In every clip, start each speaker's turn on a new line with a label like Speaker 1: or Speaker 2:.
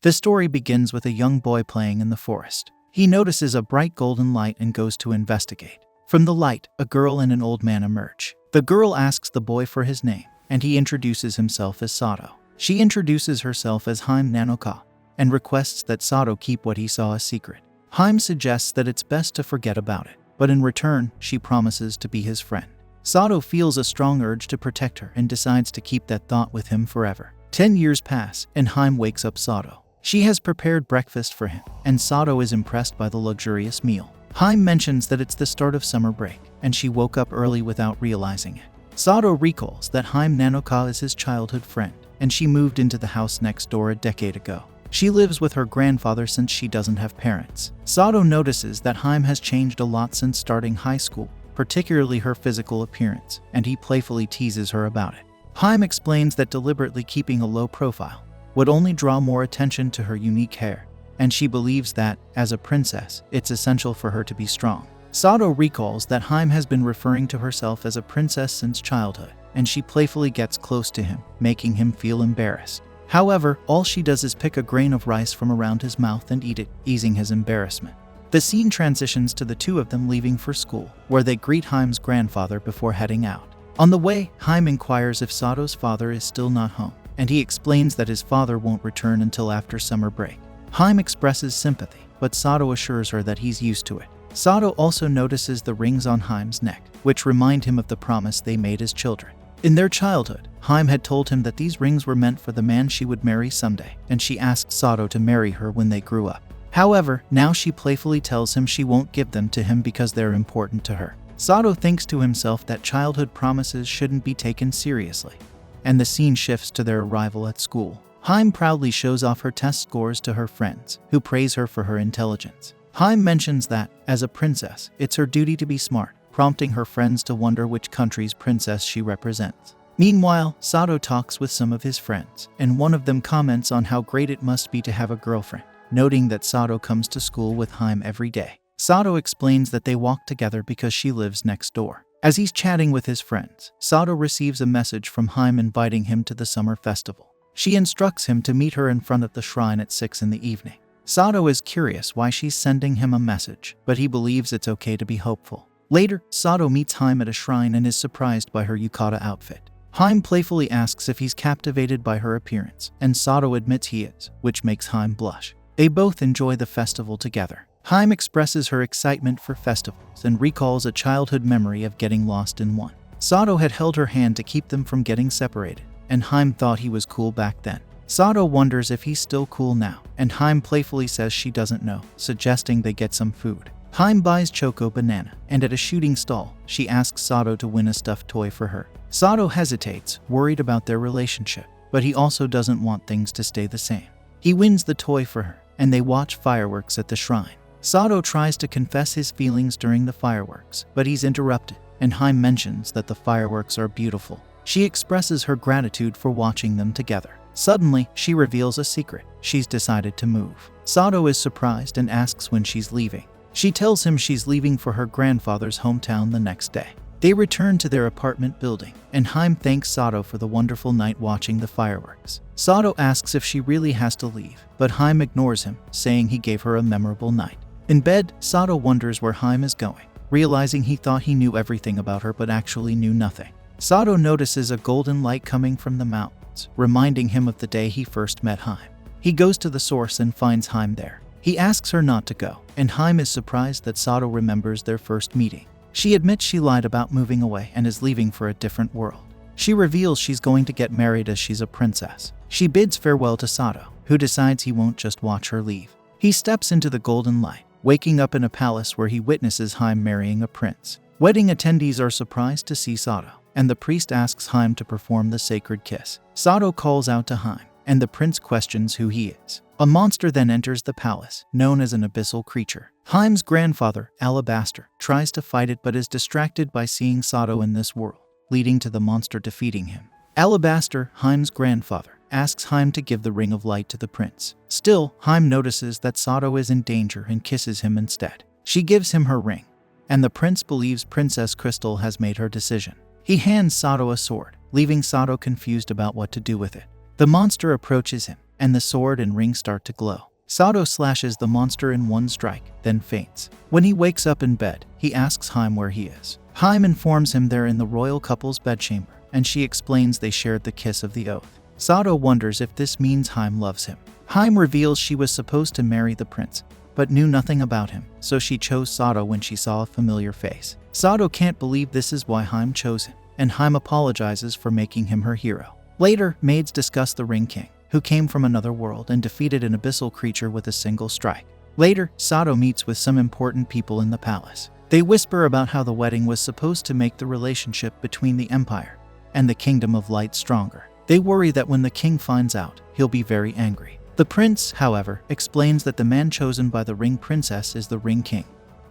Speaker 1: The story begins with a young boy playing in the forest. He notices a bright golden light and goes to investigate. From the light, a girl and an old man emerge. The girl asks the boy for his name, and he introduces himself as Satou. She introduces herself as Hime Nanoka and requests that Satou keep what he saw a secret. Hime suggests that it's best to forget about it, but in return, she promises to be his friend. Satou feels a strong urge to protect her and decides to keep that thought with him forever. 10 years pass, and Hime wakes up Satou. She has prepared breakfast for him, and Satou is impressed by the luxurious meal. Hime mentions that it's the start of summer break, and she woke up early without realizing it. Satou recalls that Hime Nanoka is his childhood friend, and she moved into the house next door a decade ago. She lives with her grandfather since she doesn't have parents. Satou notices that Hime has changed a lot since starting high school, particularly her physical appearance, and he playfully teases her about it. Hime explains that deliberately keeping a low profile would only draw more attention to her unique hair, and she believes that, as a princess, it's essential for her to be strong. Satou recalls that Hime has been referring to herself as a princess since childhood, and she playfully gets close to him, making him feel embarrassed. However, all she does is pick a grain of rice from around his mouth and eat it, easing his embarrassment. The scene transitions to the two of them leaving for school, where they greet Hime's grandfather before heading out. On the way, Hime inquires if Satou's father is still not home, and he explains that his father won't return until after summer break. Hime expresses sympathy, but Satou assures her that he's used to it. Satou also notices the rings on Hime's neck, which remind him of the promise they made as children. In their childhood, Hime had told him that these rings were meant for the man she would marry someday, and she asked Satou to marry her when they grew up. However, now she playfully tells him she won't give them to him because they're important to her. Satou thinks to himself that childhood promises shouldn't be taken seriously, and the scene shifts to their arrival at school. Hime proudly shows off her test scores to her friends, who praise her for her intelligence. Hime mentions that, as a princess, it's her duty to be smart, prompting her friends to wonder which country's princess she represents. Meanwhile, Satou talks with some of his friends, and one of them comments on how great it must be to have a girlfriend, noting that Satou comes to school with Hime every day. Satou explains that they walk together because she lives next door. As he's chatting with his friends, Satou receives a message from Hime inviting him to the summer festival. She instructs him to meet her in front of the shrine at 6 in the evening. Satou is curious why she's sending him a message, but he believes it's okay to be hopeful. Later, Satou meets Hime at a shrine and is surprised by her yukata outfit. Hime playfully asks if he's captivated by her appearance, and Satou admits he is, which makes Hime blush. They both enjoy the festival together. Hime expresses her excitement for festivals and recalls a childhood memory of getting lost in one. Satou had held her hand to keep them from getting separated, and Hime thought he was cool back then. Satou wonders if he's still cool now, and Hime playfully says she doesn't know, suggesting they get some food. Hime buys Choco Banana, and at a shooting stall, she asks Satou to win a stuffed toy for her. Satou hesitates, worried about their relationship, but he also doesn't want things to stay the same. He wins the toy for her, and they watch fireworks at the shrine. Satou tries to confess his feelings during the fireworks, but he's interrupted, and Hime mentions that the fireworks are beautiful. She expresses her gratitude for watching them together. Suddenly, she reveals a secret. She's decided to move. Satou is surprised and asks when she's leaving. She tells him she's leaving for her grandfather's hometown the next day. They return to their apartment building, and Hime thanks Satou for the wonderful night watching the fireworks. Satou asks if she really has to leave, but Hime ignores him, saying he gave her a memorable night. In bed, Satou wonders where Hime is going, realizing he thought he knew everything about her but actually knew nothing. Satou notices a golden light coming from the mountains, reminding him of the day he first met Hime. He goes to the source and finds Hime there. He asks her not to go, and Hime is surprised that Satou remembers their first meeting. She admits she lied about moving away and is leaving for a different world. She reveals she's going to get married as she's a princess. She bids farewell to Satou, who decides he won't just watch her leave. He steps into the golden light, waking up in a palace where he witnesses Hime marrying a prince. Wedding attendees are surprised to see Satou, and the priest asks Hime to perform the sacred kiss. Satou calls out to Hime, and the prince questions who he is. A monster then enters the palace, known as an abyssal creature. Hime's grandfather, Alabaster, tries to fight it but is distracted by seeing Satou in this world, leading to the monster defeating him. Alabaster, Hime's grandfather, asks Hime to give the ring of light to the prince. Still, Hime notices that Satou is in danger and kisses him instead. She gives him her ring, and the prince believes Princess Crystal has made her decision. He hands Satou a sword, leaving Satou confused about what to do with it. The monster approaches him, and the sword and ring start to glow. Satou slashes the monster in one strike, then faints. When he wakes up in bed, he asks Hime where he is. Hime informs him they're in the royal couple's bedchamber, and she explains they shared the kiss of the oath. Satou wonders if this means Hime loves him. Hime reveals she was supposed to marry the prince, but knew nothing about him, so she chose Satou when she saw a familiar face. Satou can't believe this is why Hime chose him, and Hime apologizes for making him her hero. Later, maids discuss the Ring King, who came from another world and defeated an abyssal creature with a single strike. Later, Satou meets with some important people in the palace. They whisper about how the wedding was supposed to make the relationship between the Empire and the Kingdom of Light stronger. They worry that when the king finds out, he'll be very angry. The prince, however, explains that the man chosen by the Ring Princess is the Ring King,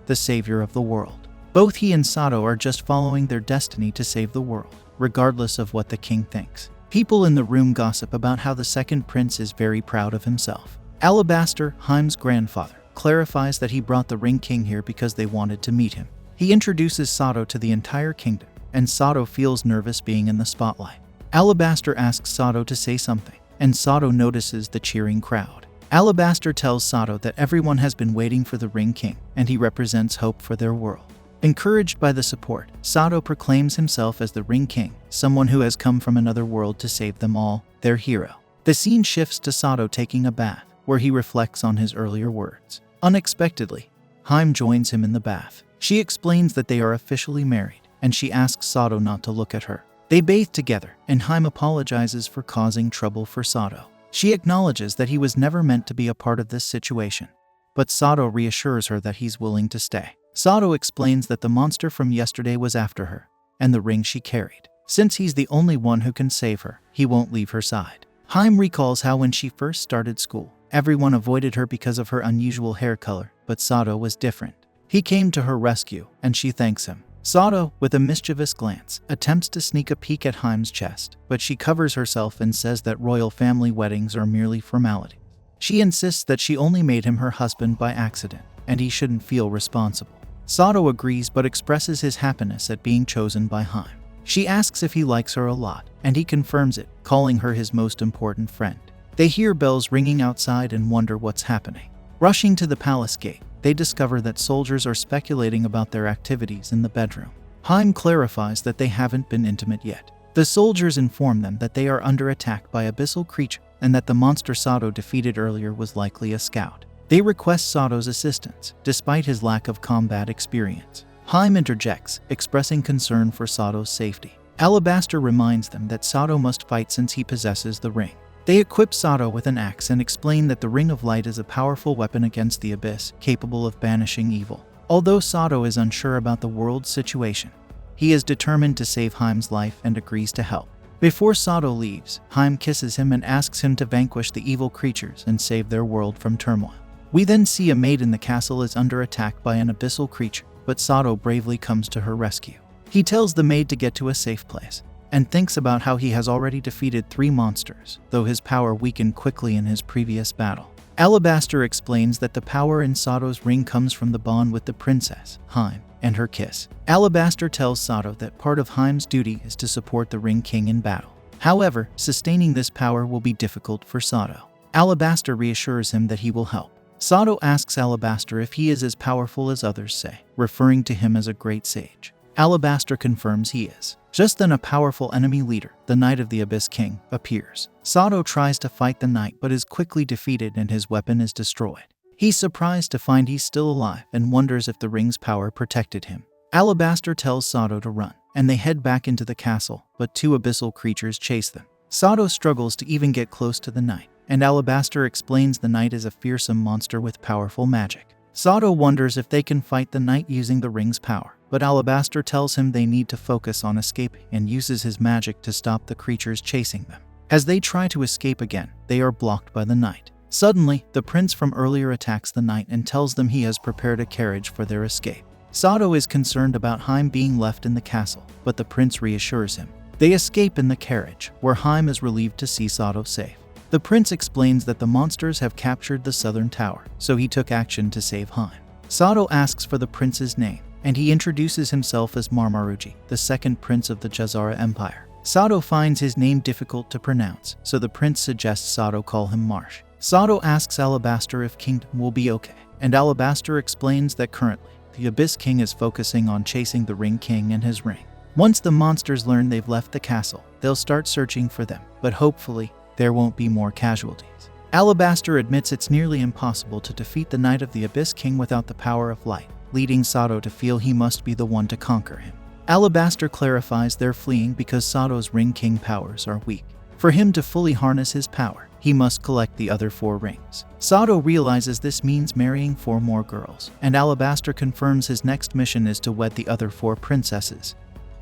Speaker 1: the savior of the world. Both he and Satou are just following their destiny to save the world, regardless of what the king thinks. People in the room gossip about how the second prince is very proud of himself. Alabaster, Hime's grandfather, clarifies that he brought the Ring King here because they wanted to meet him. He introduces Satou to the entire kingdom, and Satou feels nervous being in the spotlight. Alabaster asks Satou to say something, and Satou notices the cheering crowd. Alabaster tells Satou that everyone has been waiting for the Ring King, and he represents hope for their world. Encouraged by the support, Satou proclaims himself as the Ring King, someone who has come from another world to save them all, their hero. The scene shifts to Satou taking a bath, where he reflects on his earlier words. Unexpectedly, Hime joins him in the bath. She explains that they are officially married, and she asks Satou not to look at her. They bathe together, and Hime apologizes for causing trouble for Satou. She acknowledges that he was never meant to be a part of this situation, but Satou reassures her that he's willing to stay. Satou explains that the monster from yesterday was after her, and the ring she carried. Since he's the only one who can save her, he won't leave her side. Hime recalls how when she first started school, everyone avoided her because of her unusual hair color, but Satou was different. He came to her rescue, and she thanks him. Satou, with a mischievous glance, attempts to sneak a peek at Hime's chest, but she covers herself and says that royal family weddings are merely formalities. She insists that she only made him her husband by accident, and he shouldn't feel responsible. Satou agrees but expresses his happiness at being chosen by Hime. She asks if he likes her a lot, and he confirms it, calling her his most important friend. They hear bells ringing outside and wonder what's happening. Rushing to the palace gate, they discover that soldiers are speculating about their activities in the bedroom. Hime clarifies that they haven't been intimate yet. The soldiers inform them that they are under attack by abyssal creature and that the monster Satou defeated earlier was likely a scout. They request Satou's assistance, despite his lack of combat experience. Hime interjects, expressing concern for Satou's safety. Alabaster reminds them that Satou must fight since he possesses the ring. They equip Satou with an axe and explain that the Ring of Light is a powerful weapon against the abyss, capable of banishing evil. Although Satou is unsure about the world's situation, he is determined to save Hime's life and agrees to help. Before Satou leaves, Hime kisses him and asks him to vanquish the evil creatures and save their world from turmoil. We then see a maid in the castle is under attack by an abyssal creature, but Satou bravely comes to her rescue. He tells the maid to get to a safe place, and thinks about how he has already defeated 3 monsters, though his power weakened quickly in his previous battle. Alabaster explains that the power in Satou's ring comes from the bond with the princess, Hime, and her kiss. Alabaster tells Satou that part of Hime's duty is to support the Ring King in battle. However, sustaining this power will be difficult for Satou. Alabaster reassures him that he will help. Satou asks Alabaster if he is as powerful as others say, referring to him as a great sage. Alabaster confirms he is. Just then a powerful enemy leader, the Knight of the Abyss King, appears. Satou tries to fight the knight but is quickly defeated and his weapon is destroyed. He's surprised to find he's still alive and wonders if the ring's power protected him. Alabaster tells Satou to run, and they head back into the castle, but 2 abyssal creatures chase them. Satou struggles to even get close to the knight, and Alabaster explains the knight is a fearsome monster with powerful magic. Satou wonders if they can fight the knight using the ring's power, but Alabaster tells him they need to focus on escaping and uses his magic to stop the creatures chasing them. As they try to escape again, they are blocked by the knight. Suddenly, the prince from earlier attacks the knight and tells them he has prepared a carriage for their escape. Satou is concerned about Hime being left in the castle, but the prince reassures him. They escape in the carriage, where Hime is relieved to see Satou safe. The prince explains that the monsters have captured the southern tower, so he took action to save Hime. Satou asks for the prince's name, and he introduces himself as Marmaruji, the second prince of the Jazara Empire. Satou finds his name difficult to pronounce, so the prince suggests Satou call him Marsh. Satou asks Alabaster if Kingdom will be okay, and Alabaster explains that currently, the Abyss King is focusing on chasing the Ring King and his ring. Once the monsters learn they've left the castle, they'll start searching for them, but hopefully, there won't be more casualties. Alabaster admits it's nearly impossible to defeat the Knight of the Abyss King without the power of light, leading Satou to feel he must be the one to conquer him. Alabaster clarifies they're fleeing because Satou's Ring King powers are weak. For him to fully harness his power, he must collect the other 4 rings. Satou realizes this means marrying 4 more girls, and Alabaster confirms his next mission is to wed the other 4 princesses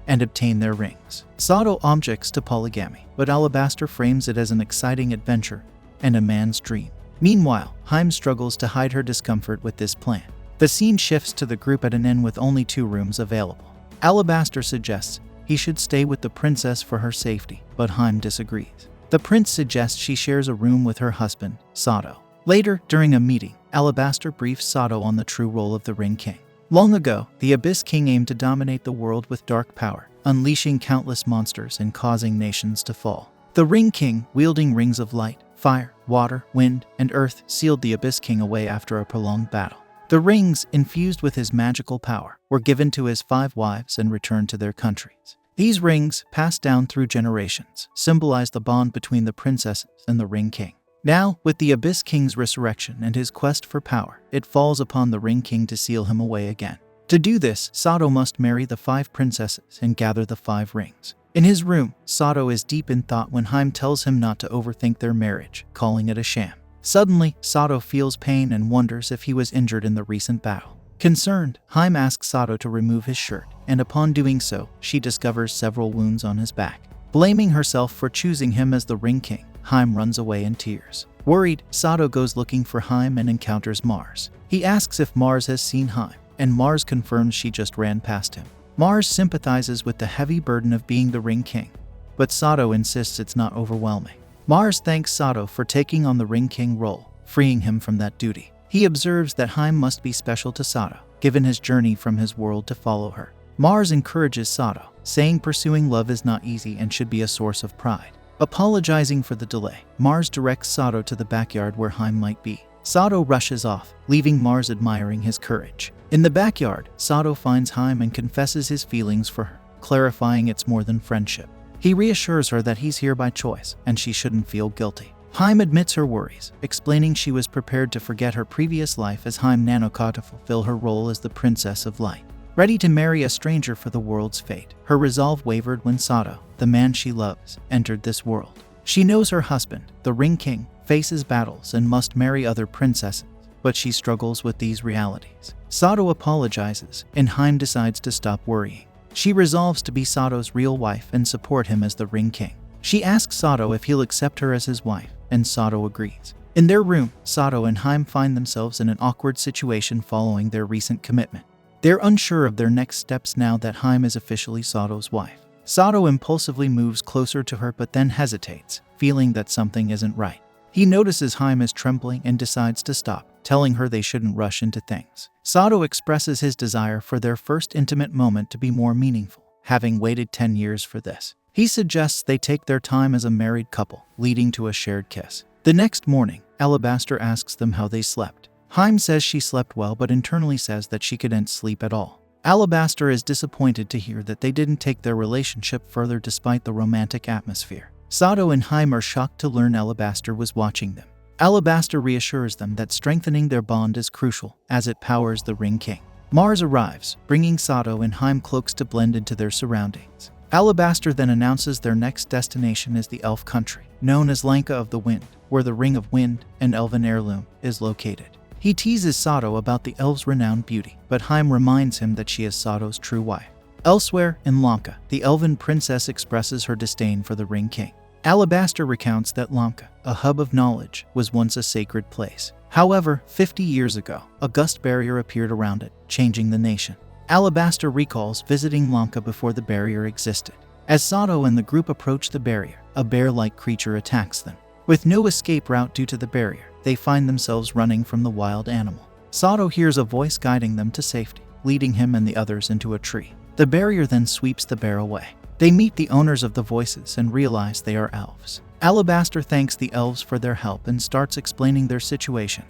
Speaker 1: and obtain their rings. Satou objects to polygamy, but Alabaster frames it as an exciting adventure and a man's dream. Meanwhile, Hime struggles to hide her discomfort with this plan. The scene shifts to the group at an inn with only 2 rooms available. Alabaster suggests he should stay with the princess for her safety, but Hime disagrees. The prince suggests she shares a room with her husband, Satou. Later, during a meeting, Alabaster briefs Satou on the true role of the Ring King. Long ago, the Abyss King aimed to dominate the world with dark power, unleashing countless monsters and causing nations to fall. The Ring King, wielding rings of light, fire, water, wind, and earth, sealed the Abyss King away after a prolonged battle. The rings, infused with his magical power, were given to his 5 wives and returned to their countries. These rings, passed down through generations, symbolize the bond between the princesses and the Ring King. Now, with the Abyss King's resurrection and his quest for power, it falls upon the Ring King to seal him away again. To do this, Satou must marry the 5 princesses and gather the 5 rings. In his room, Satou is deep in thought when Hime tells him not to overthink their marriage, calling it a sham. Suddenly, Satou feels pain and wonders if he was injured in the recent battle. Concerned, Hime asks Satou to remove his shirt, and upon doing so, she discovers several wounds on his back. Blaming herself for choosing him as the Ring King, Hime runs away in tears. Worried, Satou goes looking for Hime and encounters Mars. He asks if Mars has seen Hime, and Mars confirms she just ran past him. Mars sympathizes with the heavy burden of being the Ring King, but Satou insists it's not overwhelming. Mars thanks Satou for taking on the Ring King role, freeing him from that duty. He observes that Hime must be special to Satou, given his journey from his world to follow her. Mars encourages Satou, saying pursuing love is not easy and should be a source of pride. Apologizing for the delay, Mars directs Satou to the backyard where Hime might be. Satou rushes off, leaving Mars admiring his courage. In the backyard, Satou finds Hime and confesses his feelings for her, clarifying it's more than friendship. He reassures her that he's here by choice, and she shouldn't feel guilty. Hime admits her worries, explaining she was prepared to forget her previous life as Hime Nanoka to fulfill her role as the Princess of Light. Ready to marry a stranger for the world's fate, her resolve wavered when Satou, the man she loves, entered this world. She knows her husband, the Ring King, faces battles and must marry other princesses, but she struggles with these realities. Satou apologizes, and Hime decides to stop worrying. She resolves to be Satou's real wife and support him as the Ring King. She asks Satou if he'll accept her as his wife, and Satou agrees. In their room, Satou and Hime find themselves in an awkward situation following their recent commitment. They're unsure of their next steps now that Hime is officially Satou's wife. Satou impulsively moves closer to her but then hesitates, feeling that something isn't right. He notices Hime is trembling and decides to stop, telling her they shouldn't rush into things. Satou expresses his desire for their first intimate moment to be more meaningful, having waited 10 years for this. He suggests they take their time as a married couple, leading to a shared kiss. The next morning, Alabaster asks them how they slept. Hime says she slept well but internally says that she couldn't sleep at all. Alabaster is disappointed to hear that they didn't take their relationship further despite the romantic atmosphere. Satou and Hime are shocked to learn Alabaster was watching them. Alabaster reassures them that strengthening their bond is crucial, as it powers the Ring King. Mars arrives, bringing Satou and Hime cloaks to blend into their surroundings. Alabaster then announces their next destination is the Elf Country, known as Lanka of the Wind, where the Ring of Wind, an elven heirloom, is located. He teases Satou about the elves' renowned beauty, but Hime reminds him that she is Satou's true wife. Elsewhere, in Lanka, the elven princess expresses her disdain for the Ring King. Alabaster recounts that Lanka, a hub of knowledge, was once a sacred place. However, 50 years ago, a gust barrier appeared around it, changing the nation. Alabaster recalls visiting Lanka before the barrier existed. As Satou and the group approach the barrier, a bear-like creature attacks them. With no escape route due to the barrier, they find themselves running from the wild animal. Satou hears a voice guiding them to safety, leading him and the others into a tree. The barrier then sweeps the bear away. They meet the owners of the voices and realize they are elves. Alabaster thanks the elves for their help and starts explaining their situation.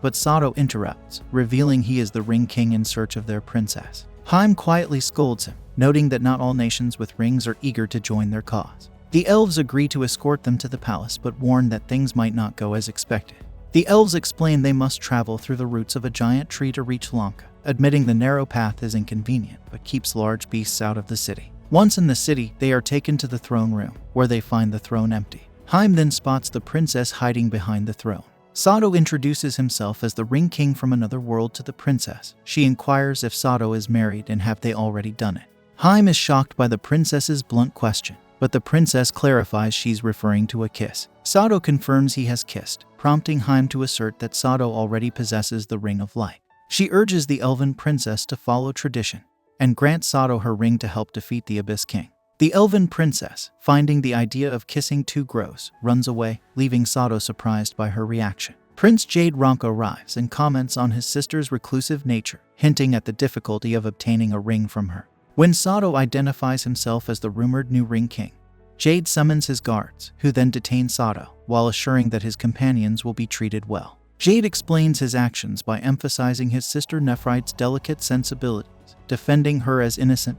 Speaker 1: But Satou interrupts, revealing he is the Ring King in search of their princess. Hime quietly scolds him, noting that not all nations with rings are eager to join their cause. The elves agree to escort them to the palace but warn that things might not go as expected. The elves explain they must travel through the roots of a giant tree to reach Lanka, admitting the narrow path is inconvenient but keeps large beasts out of the city. Once in the city, they are taken to the throne room, where they find the throne empty. Hime then spots the princess hiding behind the throne. Satou introduces himself as the Ring King from another world to the princess. She inquires if Satou is married and have they already done it. Hime is shocked by the princess's blunt question, but the princess clarifies she's referring to a kiss. Satou confirms he has kissed, prompting Hime to assert that Satou already possesses the Ring of Light. She urges the elven princess to follow tradition and grants Satou her ring to help defeat the Abyss King. The elven princess, finding the idea of kissing too gross, runs away, leaving Satou surprised by her reaction. Prince Jade Rank arrives and comments on his sister's reclusive nature, hinting at the difficulty of obtaining a ring from her. When Satou identifies himself as the rumored new Ring King, Jade summons his guards, who then detain Satou, while assuring that his companions will be treated well. Jade explains his actions by emphasizing his sister Nephrite's delicate sensibilities, defending her as innocent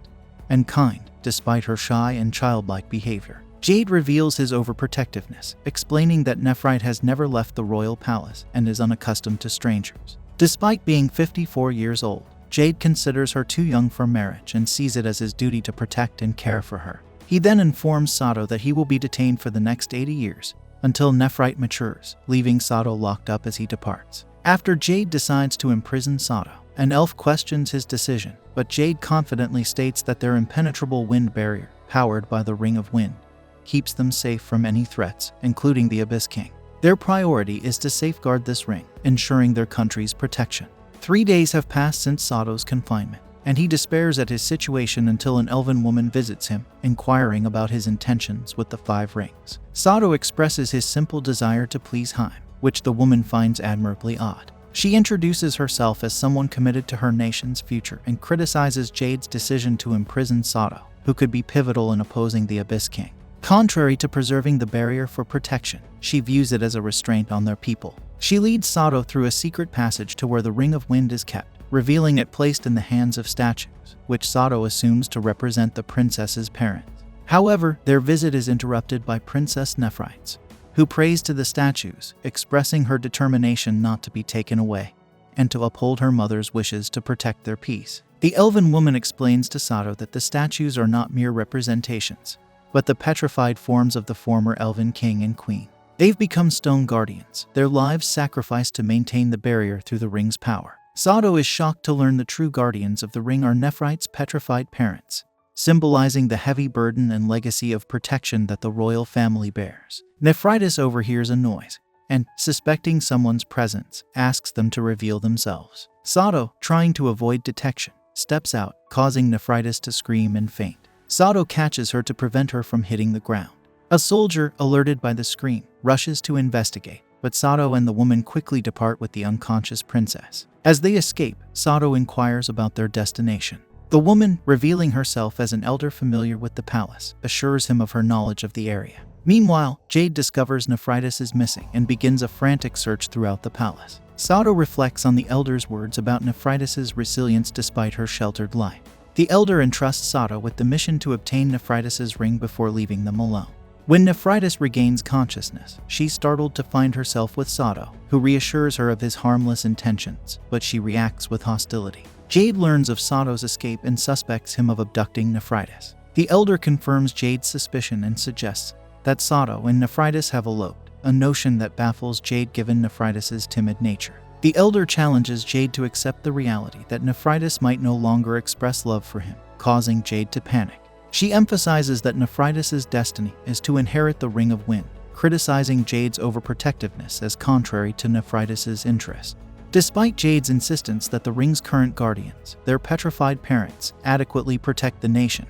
Speaker 1: and kind, despite her shy and childlike behavior. Jade reveals his overprotectiveness, explaining that Nephrite has never left the royal palace and is unaccustomed to strangers. Despite being 54 years old, Jade considers her too young for marriage and sees it as his duty to protect and care for her. He then informs Satou that he will be detained for the next 80 years, until Nephrite matures, leaving Satou locked up as he departs. After Jade decides to imprison Satou, an elf questions his decision, but Jade confidently states that their impenetrable wind barrier, powered by the Ring of Wind, keeps them safe from any threats, including the Abyss King. Their priority is to safeguard this ring, ensuring their country's protection. 3 days have passed since Satou's confinement, and he despairs at his situation until an elven woman visits him, inquiring about his intentions with the 5 rings. Satou expresses his simple desire to please Hime, which the woman finds admirably odd. She introduces herself as someone committed to her nation's future and criticizes Jade's decision to imprison Satou, who could be pivotal in opposing the Abyss King. Contrary to preserving the barrier for protection, she views it as a restraint on their people. She leads Satou through a secret passage to where the Ring of Wind is kept, revealing it placed in the hands of statues, which Satou assumes to represent the princess's parents. However, their visit is interrupted by Princess Nephrite, who prays to the statues, expressing her determination not to be taken away, and to uphold her mother's wishes to protect their peace. The elven woman explains to Satou that the statues are not mere representations, but the petrified forms of the former elven king and queen. They've become stone guardians, their lives sacrificed to maintain the barrier through the ring's power. Satou is shocked to learn the true guardians of the ring are Nephrite's petrified parents, symbolizing the heavy burden and legacy of protection that the royal family bears. Nephrite overhears a noise, and, suspecting someone's presence, asks them to reveal themselves. Satou, trying to avoid detection, steps out, causing Nephrite to scream and faint. Satou catches her to prevent her from hitting the ground. A soldier, alerted by the scream, rushes to investigate, but Satou and the woman quickly depart with the unconscious princess. As they escape, Satou inquires about their destination. The woman, revealing herself as an elder familiar with the palace, assures him of her knowledge of the area. Meanwhile, Jade discovers Nephrite is missing and begins a frantic search throughout the palace. Satou reflects on the elder's words about Nephrite's resilience despite her sheltered life. The elder entrusts Satou with the mission to obtain Nephrite's ring before leaving them alone. When Nephrite regains consciousness, she's startled to find herself with Satou, who reassures her of his harmless intentions, but she reacts with hostility. Jade learns of Satou's escape and suspects him of abducting Nephrite. The elder confirms Jade's suspicion and suggests that Satou and Nephrite have eloped, a notion that baffles Jade given Nephrite's timid nature. The elder challenges Jade to accept the reality that Nephrite might no longer express love for him, causing Jade to panic. She emphasizes that Nephrite's destiny is to inherit the Ring of Wind, criticizing Jade's overprotectiveness as contrary to Nephrite's interest. Despite Jade's insistence that the ring's current guardians, their petrified parents, adequately protect the nation,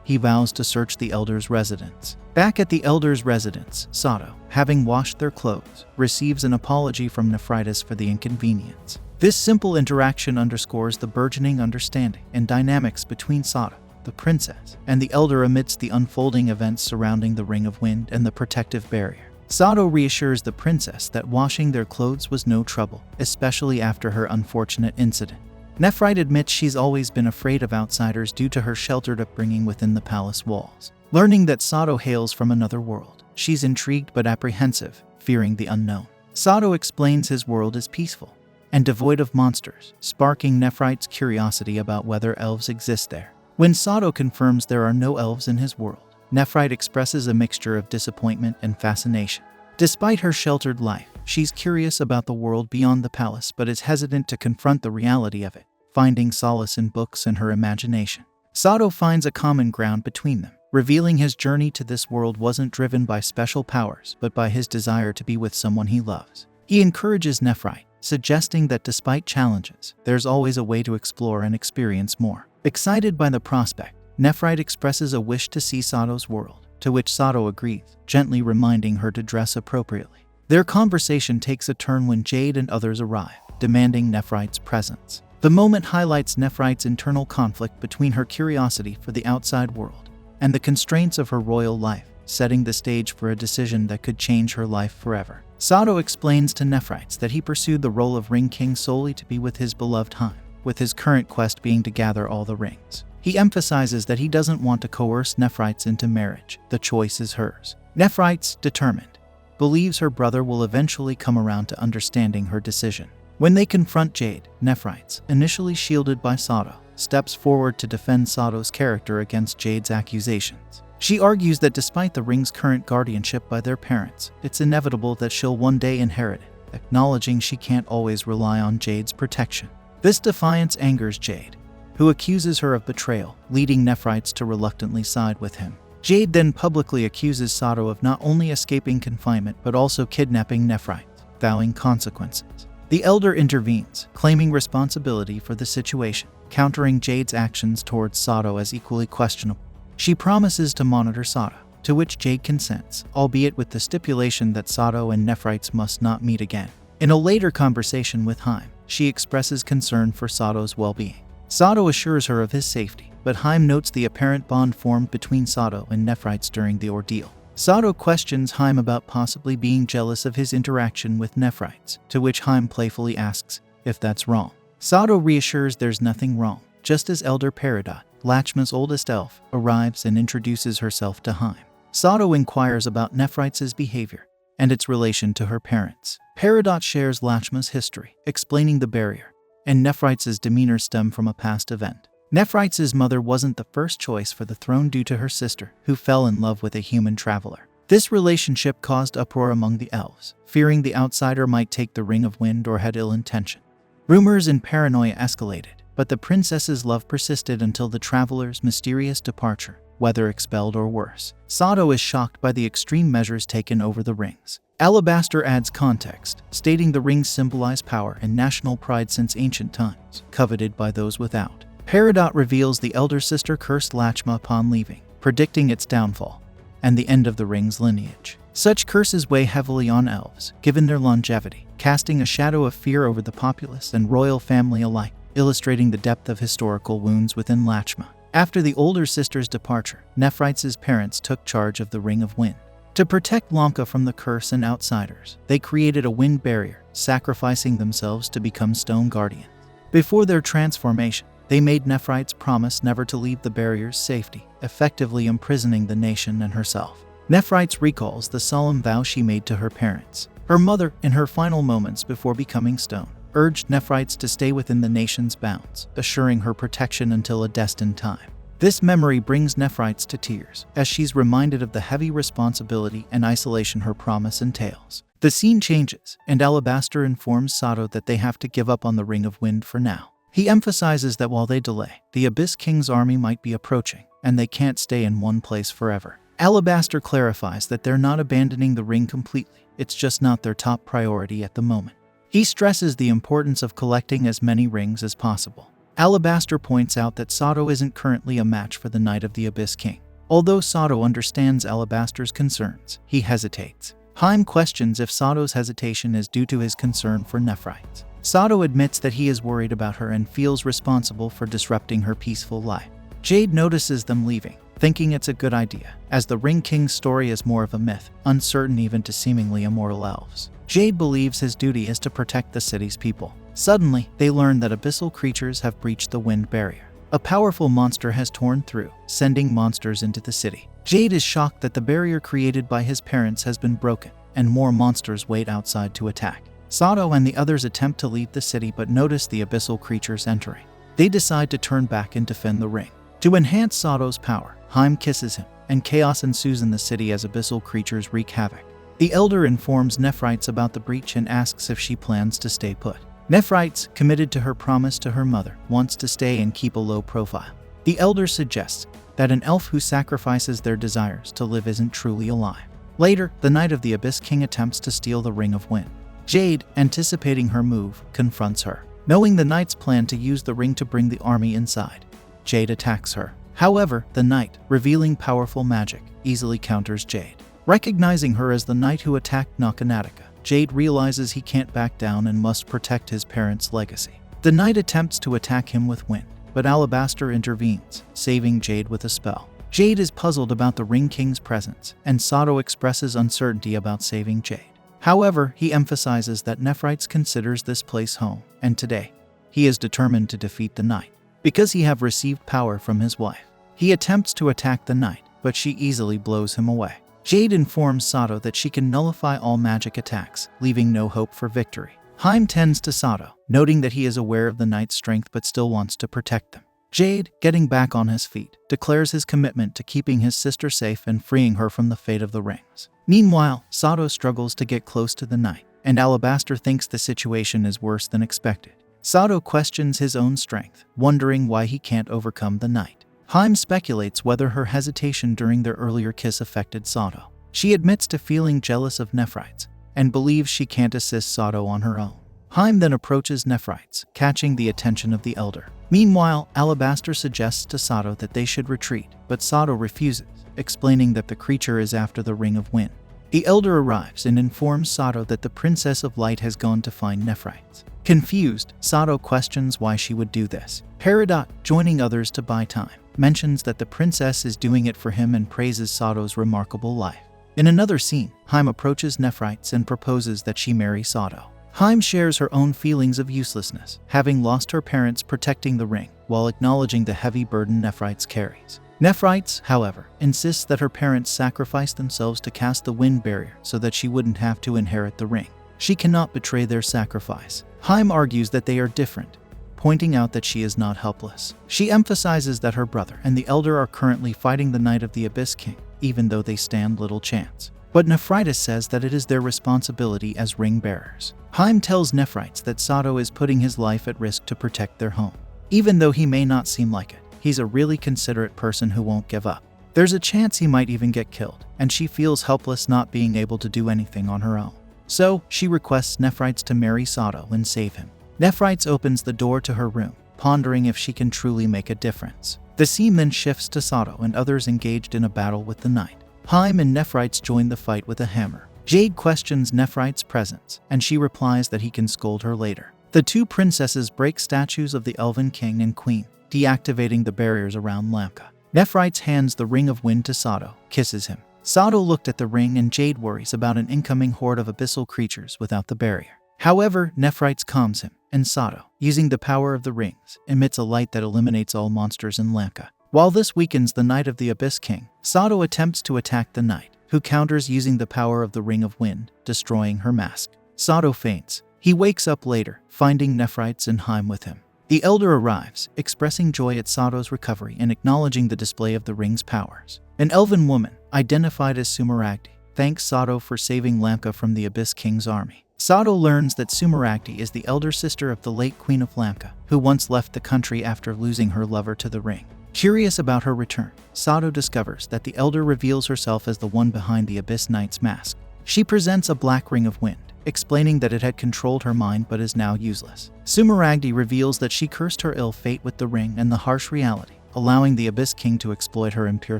Speaker 1: he vows to search the elder's residence. Back at the elder's residence, Satou, having washed their clothes, receives an apology from Nephrite for the inconvenience. This simple interaction underscores the burgeoning understanding and dynamics between Satou the princess, and the elder amidst the unfolding events surrounding the Ring of Wind and the protective barrier. Satou reassures the princess that washing their clothes was no trouble, especially after her unfortunate incident. Nephrite admits she's always been afraid of outsiders due to her sheltered upbringing within the palace walls. Learning that Satou hails from another world, she's intrigued but apprehensive, fearing the unknown. Satou explains his world is peaceful and devoid of monsters, sparking Nephrite's curiosity about whether elves exist there. When Satou confirms there are no elves in his world, Nephrite expresses a mixture of disappointment and fascination. Despite her sheltered life, she's curious about the world beyond the palace but is hesitant to confront the reality of it, finding solace in books and her imagination. Satou finds a common ground between them, revealing his journey to this world wasn't driven by special powers but by his desire to be with someone he loves. He encourages Nephrite, suggesting that despite challenges, there's always a way to explore and experience more. Excited by the prospect, Nephrite expresses a wish to see Satou's world, to which Satou agrees, gently reminding her to dress appropriately. Their conversation takes a turn when Jade and others arrive, demanding Nephrite's presence. The moment highlights Nephrite's internal conflict between her curiosity for the outside world and the constraints of her royal life, setting the stage for a decision that could change her life forever. Satou explains to Nephrite that he pursued the role of Ring King solely to be with his beloved Hime, with his current quest being to gather all the rings. He emphasizes that he doesn't want to coerce Nephrite into marriage. The choice is hers. Nephrite, determined, believes her brother will eventually come around to understanding her decision. When they confront Jade, Nephrite, initially shielded by Satou, steps forward to defend Satou's character against Jade's accusations. She argues that despite the ring's current guardianship by their parents, it's inevitable that she'll one day inherit it, acknowledging she can't always rely on Jade's protection. This defiance angers Jade, who accuses her of betrayal, leading Nephrite to reluctantly side with him. Jade then publicly accuses Satou of not only escaping confinement but also kidnapping Nephrite, vowing consequences. The elder intervenes, claiming responsibility for the situation, countering Jade's actions towards Satou as equally questionable. She promises to monitor Satou, to which Jade consents, albeit with the stipulation that Satou and Nephrite must not meet again. In a later conversation with Hime, she expresses concern for Satou's well-being. Satou assures her of his safety, but Hime notes the apparent bond formed between Satou and Nephrite during the ordeal. Satou questions Hime about possibly being jealous of his interaction with Nephrite, to which Hime playfully asks if that's wrong. Satou reassures there's nothing wrong, just as Elder Peridot, Lachma's oldest elf, arrives and introduces herself to Hime. Satou inquires about Nephrite's behavior and its relation to her parents. Peridot shares Lachma's history, explaining the barrier, and Nephrite's demeanor stem from a past event. Nephrite's mother wasn't the first choice for the throne due to her sister, who fell in love with a human traveler. This relationship caused uproar among the elves, fearing the outsider might take the Ring of Wind or had ill intention. Rumors and paranoia escalated, but the princess's love persisted until the traveler's mysterious departure, whether expelled or worse. Satou is shocked by the extreme measures taken over the rings. Alabaster adds context, stating the rings symbolize power and national pride since ancient times, coveted by those without. Peridot reveals the elder sister cursed Lachma upon leaving, predicting its downfall and the end of the ring's lineage. Such curses weigh heavily on elves, given their longevity, casting a shadow of fear over the populace and royal family alike, illustrating the depth of historical wounds within Lachma. After the older sister's departure, Nephrite's parents took charge of the Ring of Wind. To protect Lanka from the curse and outsiders, they created a wind barrier, sacrificing themselves to become stone guardians. Before their transformation, they made Nephrite promise never to leave the barrier's safety, effectively imprisoning the nation and herself. Nephrite recalls the solemn vow she made to her parents. Her mother, in her final moments before becoming stone, urged Nephrite to stay within the nation's bounds, assuring her protection until a destined time. This memory brings Nephrite to tears, as she's reminded of the heavy responsibility and isolation her promise entails. The scene changes, and Alabaster informs Satou that they have to give up on the Ring of Wind for now. He emphasizes that while they delay, the Abyss King's army might be approaching, and they can't stay in one place forever. Alabaster clarifies that they're not abandoning the ring completely, it's just not their top priority at the moment. He stresses the importance of collecting as many rings as possible. Alabaster points out that Satou isn't currently a match for the Knight of the Abyss King. Although Satou understands Alabaster's concerns, he hesitates. Hime questions if Satou's hesitation is due to his concern for Nephrite. Satou admits that he is worried about her and feels responsible for disrupting her peaceful life. Jade notices them leaving, thinking it's a good idea, as the Ring King's story is more of a myth, uncertain even to seemingly immortal elves. Jade believes his duty is to protect the city's people. Suddenly, they learn that abyssal creatures have breached the wind barrier. A powerful monster has torn through, sending monsters into the city. Jade is shocked that the barrier created by his parents has been broken, and more monsters wait outside to attack. Satou and the others attempt to leave the city but notice the abyssal creatures entering. They decide to turn back and defend the ring. To enhance Satou's power, Hime kisses him, and chaos ensues in the city as abyssal creatures wreak havoc. The elder informs Nephrites about the breach and asks if she plans to stay put. Nephrites, committed to her promise to her mother, wants to stay and keep a low profile. The elder suggests that an elf who sacrifices their desires to live isn't truly alive. Later, the Knight of the Abyss King attempts to steal the Ring of Wind. Jade, anticipating her move, confronts her. Knowing the Knight's plan to use the ring to bring the army inside, Jade attacks her. However, the Knight, revealing powerful magic, easily counters Jade. Recognizing her as the Knight who attacked Anicaps, Jade realizes he can't back down and must protect his parents' legacy. The Knight attempts to attack him with wind, but Alabaster intervenes, saving Jade with a spell. Jade is puzzled about the Ring King's presence, and Satou expresses uncertainty about saving Jade. However, he emphasizes that Nephrites considers this place home, and today, he is determined to defeat the Knight. Because he have received power from his wife, he attempts to attack the Knight, but she easily blows him away. Jade informs Satou that she can nullify all magic attacks, leaving no hope for victory. Hime tends to Satou, noting that he is aware of the Knight's strength but still wants to protect them. Jade, getting back on his feet, declares his commitment to keeping his sister safe and freeing her from the fate of the rings. Meanwhile, Satou struggles to get close to the Knight, and Alabaster thinks the situation is worse than expected. Satou questions his own strength, wondering why he can't overcome the Knight. Hime speculates whether her hesitation during their earlier kiss affected Satou. She admits to feeling jealous of Nephrites, and believes she can't assist Satou on her own. Hime then approaches Nephrites, catching the attention of the elder. Meanwhile, Alabaster suggests to Satou that they should retreat, but Satou refuses, explaining that the creature is after the Ring of Wind. The elder arrives and informs Satou that the Princess of Light has gone to find Nephrites. Confused, Satou questions why she would do this. Peridot, joining others to buy time, mentions that the princess is doing it for him and praises Satou's remarkable life. In another scene, Hime approaches Nephrites and proposes that she marry Satou. Hime shares her own feelings of uselessness, having lost her parents protecting the ring, while acknowledging the heavy burden Nephrites carries. Nephrites, however, insists that her parents sacrificed themselves to cast the wind barrier so that she wouldn't have to inherit the ring. She cannot betray their sacrifice. Hime argues that they are different, pointing out that she is not helpless. She emphasizes that her brother and the elder are currently fighting the Knight of the Abyss King, even though they stand little chance. But Nephrites says that it is their responsibility as ring bearers. Hime tells Nephrites that Satou is putting his life at risk to protect their home. Even though he may not seem like it, he's a really considerate person who won't give up. There's a chance he might even get killed, and she feels helpless not being able to do anything on her own. So, she requests Nephrites to marry Satou and save him. Nephrites opens the door to her room, pondering if she can truly make a difference. The scene then shifts to Satou and others engaged in a battle with the Knight. Hime and Nephrites join the fight with a hammer. Jade questions Nephrites' presence, and she replies that he can scold her later. The two princesses break statues of the Elven King and Queen, deactivating the barriers around Lamka. Nephrites hands the Ring of Wind to Satou, kisses him. Satou looked at the ring and Jade worries about an incoming horde of abyssal creatures without the barrier. However, Nephrites calms him, and Satou, using the power of the rings, emits a light that eliminates all monsters in Lamka. While this weakens the Knight of the Abyss King, Satou attempts to attack the Knight, who counters using the power of the Ring of Wind, destroying her mask. Satou faints. He wakes up later, finding Nephrites and Hime with him. The elder arrives, expressing joy at Satou's recovery and acknowledging the display of the ring's powers. An elven woman, identified as Sumeragdi, thanks Satou for saving Lamka from the Abyss King's army. Satou learns that Sumeragdi is the elder sister of the late Queen of Lamka, who once left the country after losing her lover to the ring. Curious about her return, Satou discovers that the elder reveals herself as the one behind the Abyss Knight's mask. She presents a black ring of wind, explaining that it had controlled her mind but is now useless. Sumeragdi reveals that she cursed her ill fate with the ring and the harsh reality, allowing the Abyss King to exploit her impure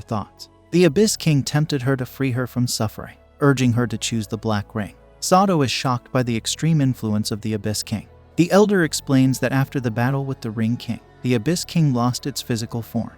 Speaker 1: thoughts. The Abyss King tempted her to free her from suffering, urging her to choose the black ring. Satou is shocked by the extreme influence of the Abyss King. The elder explains that after the battle with the Ring King, the Abyss King lost its physical form.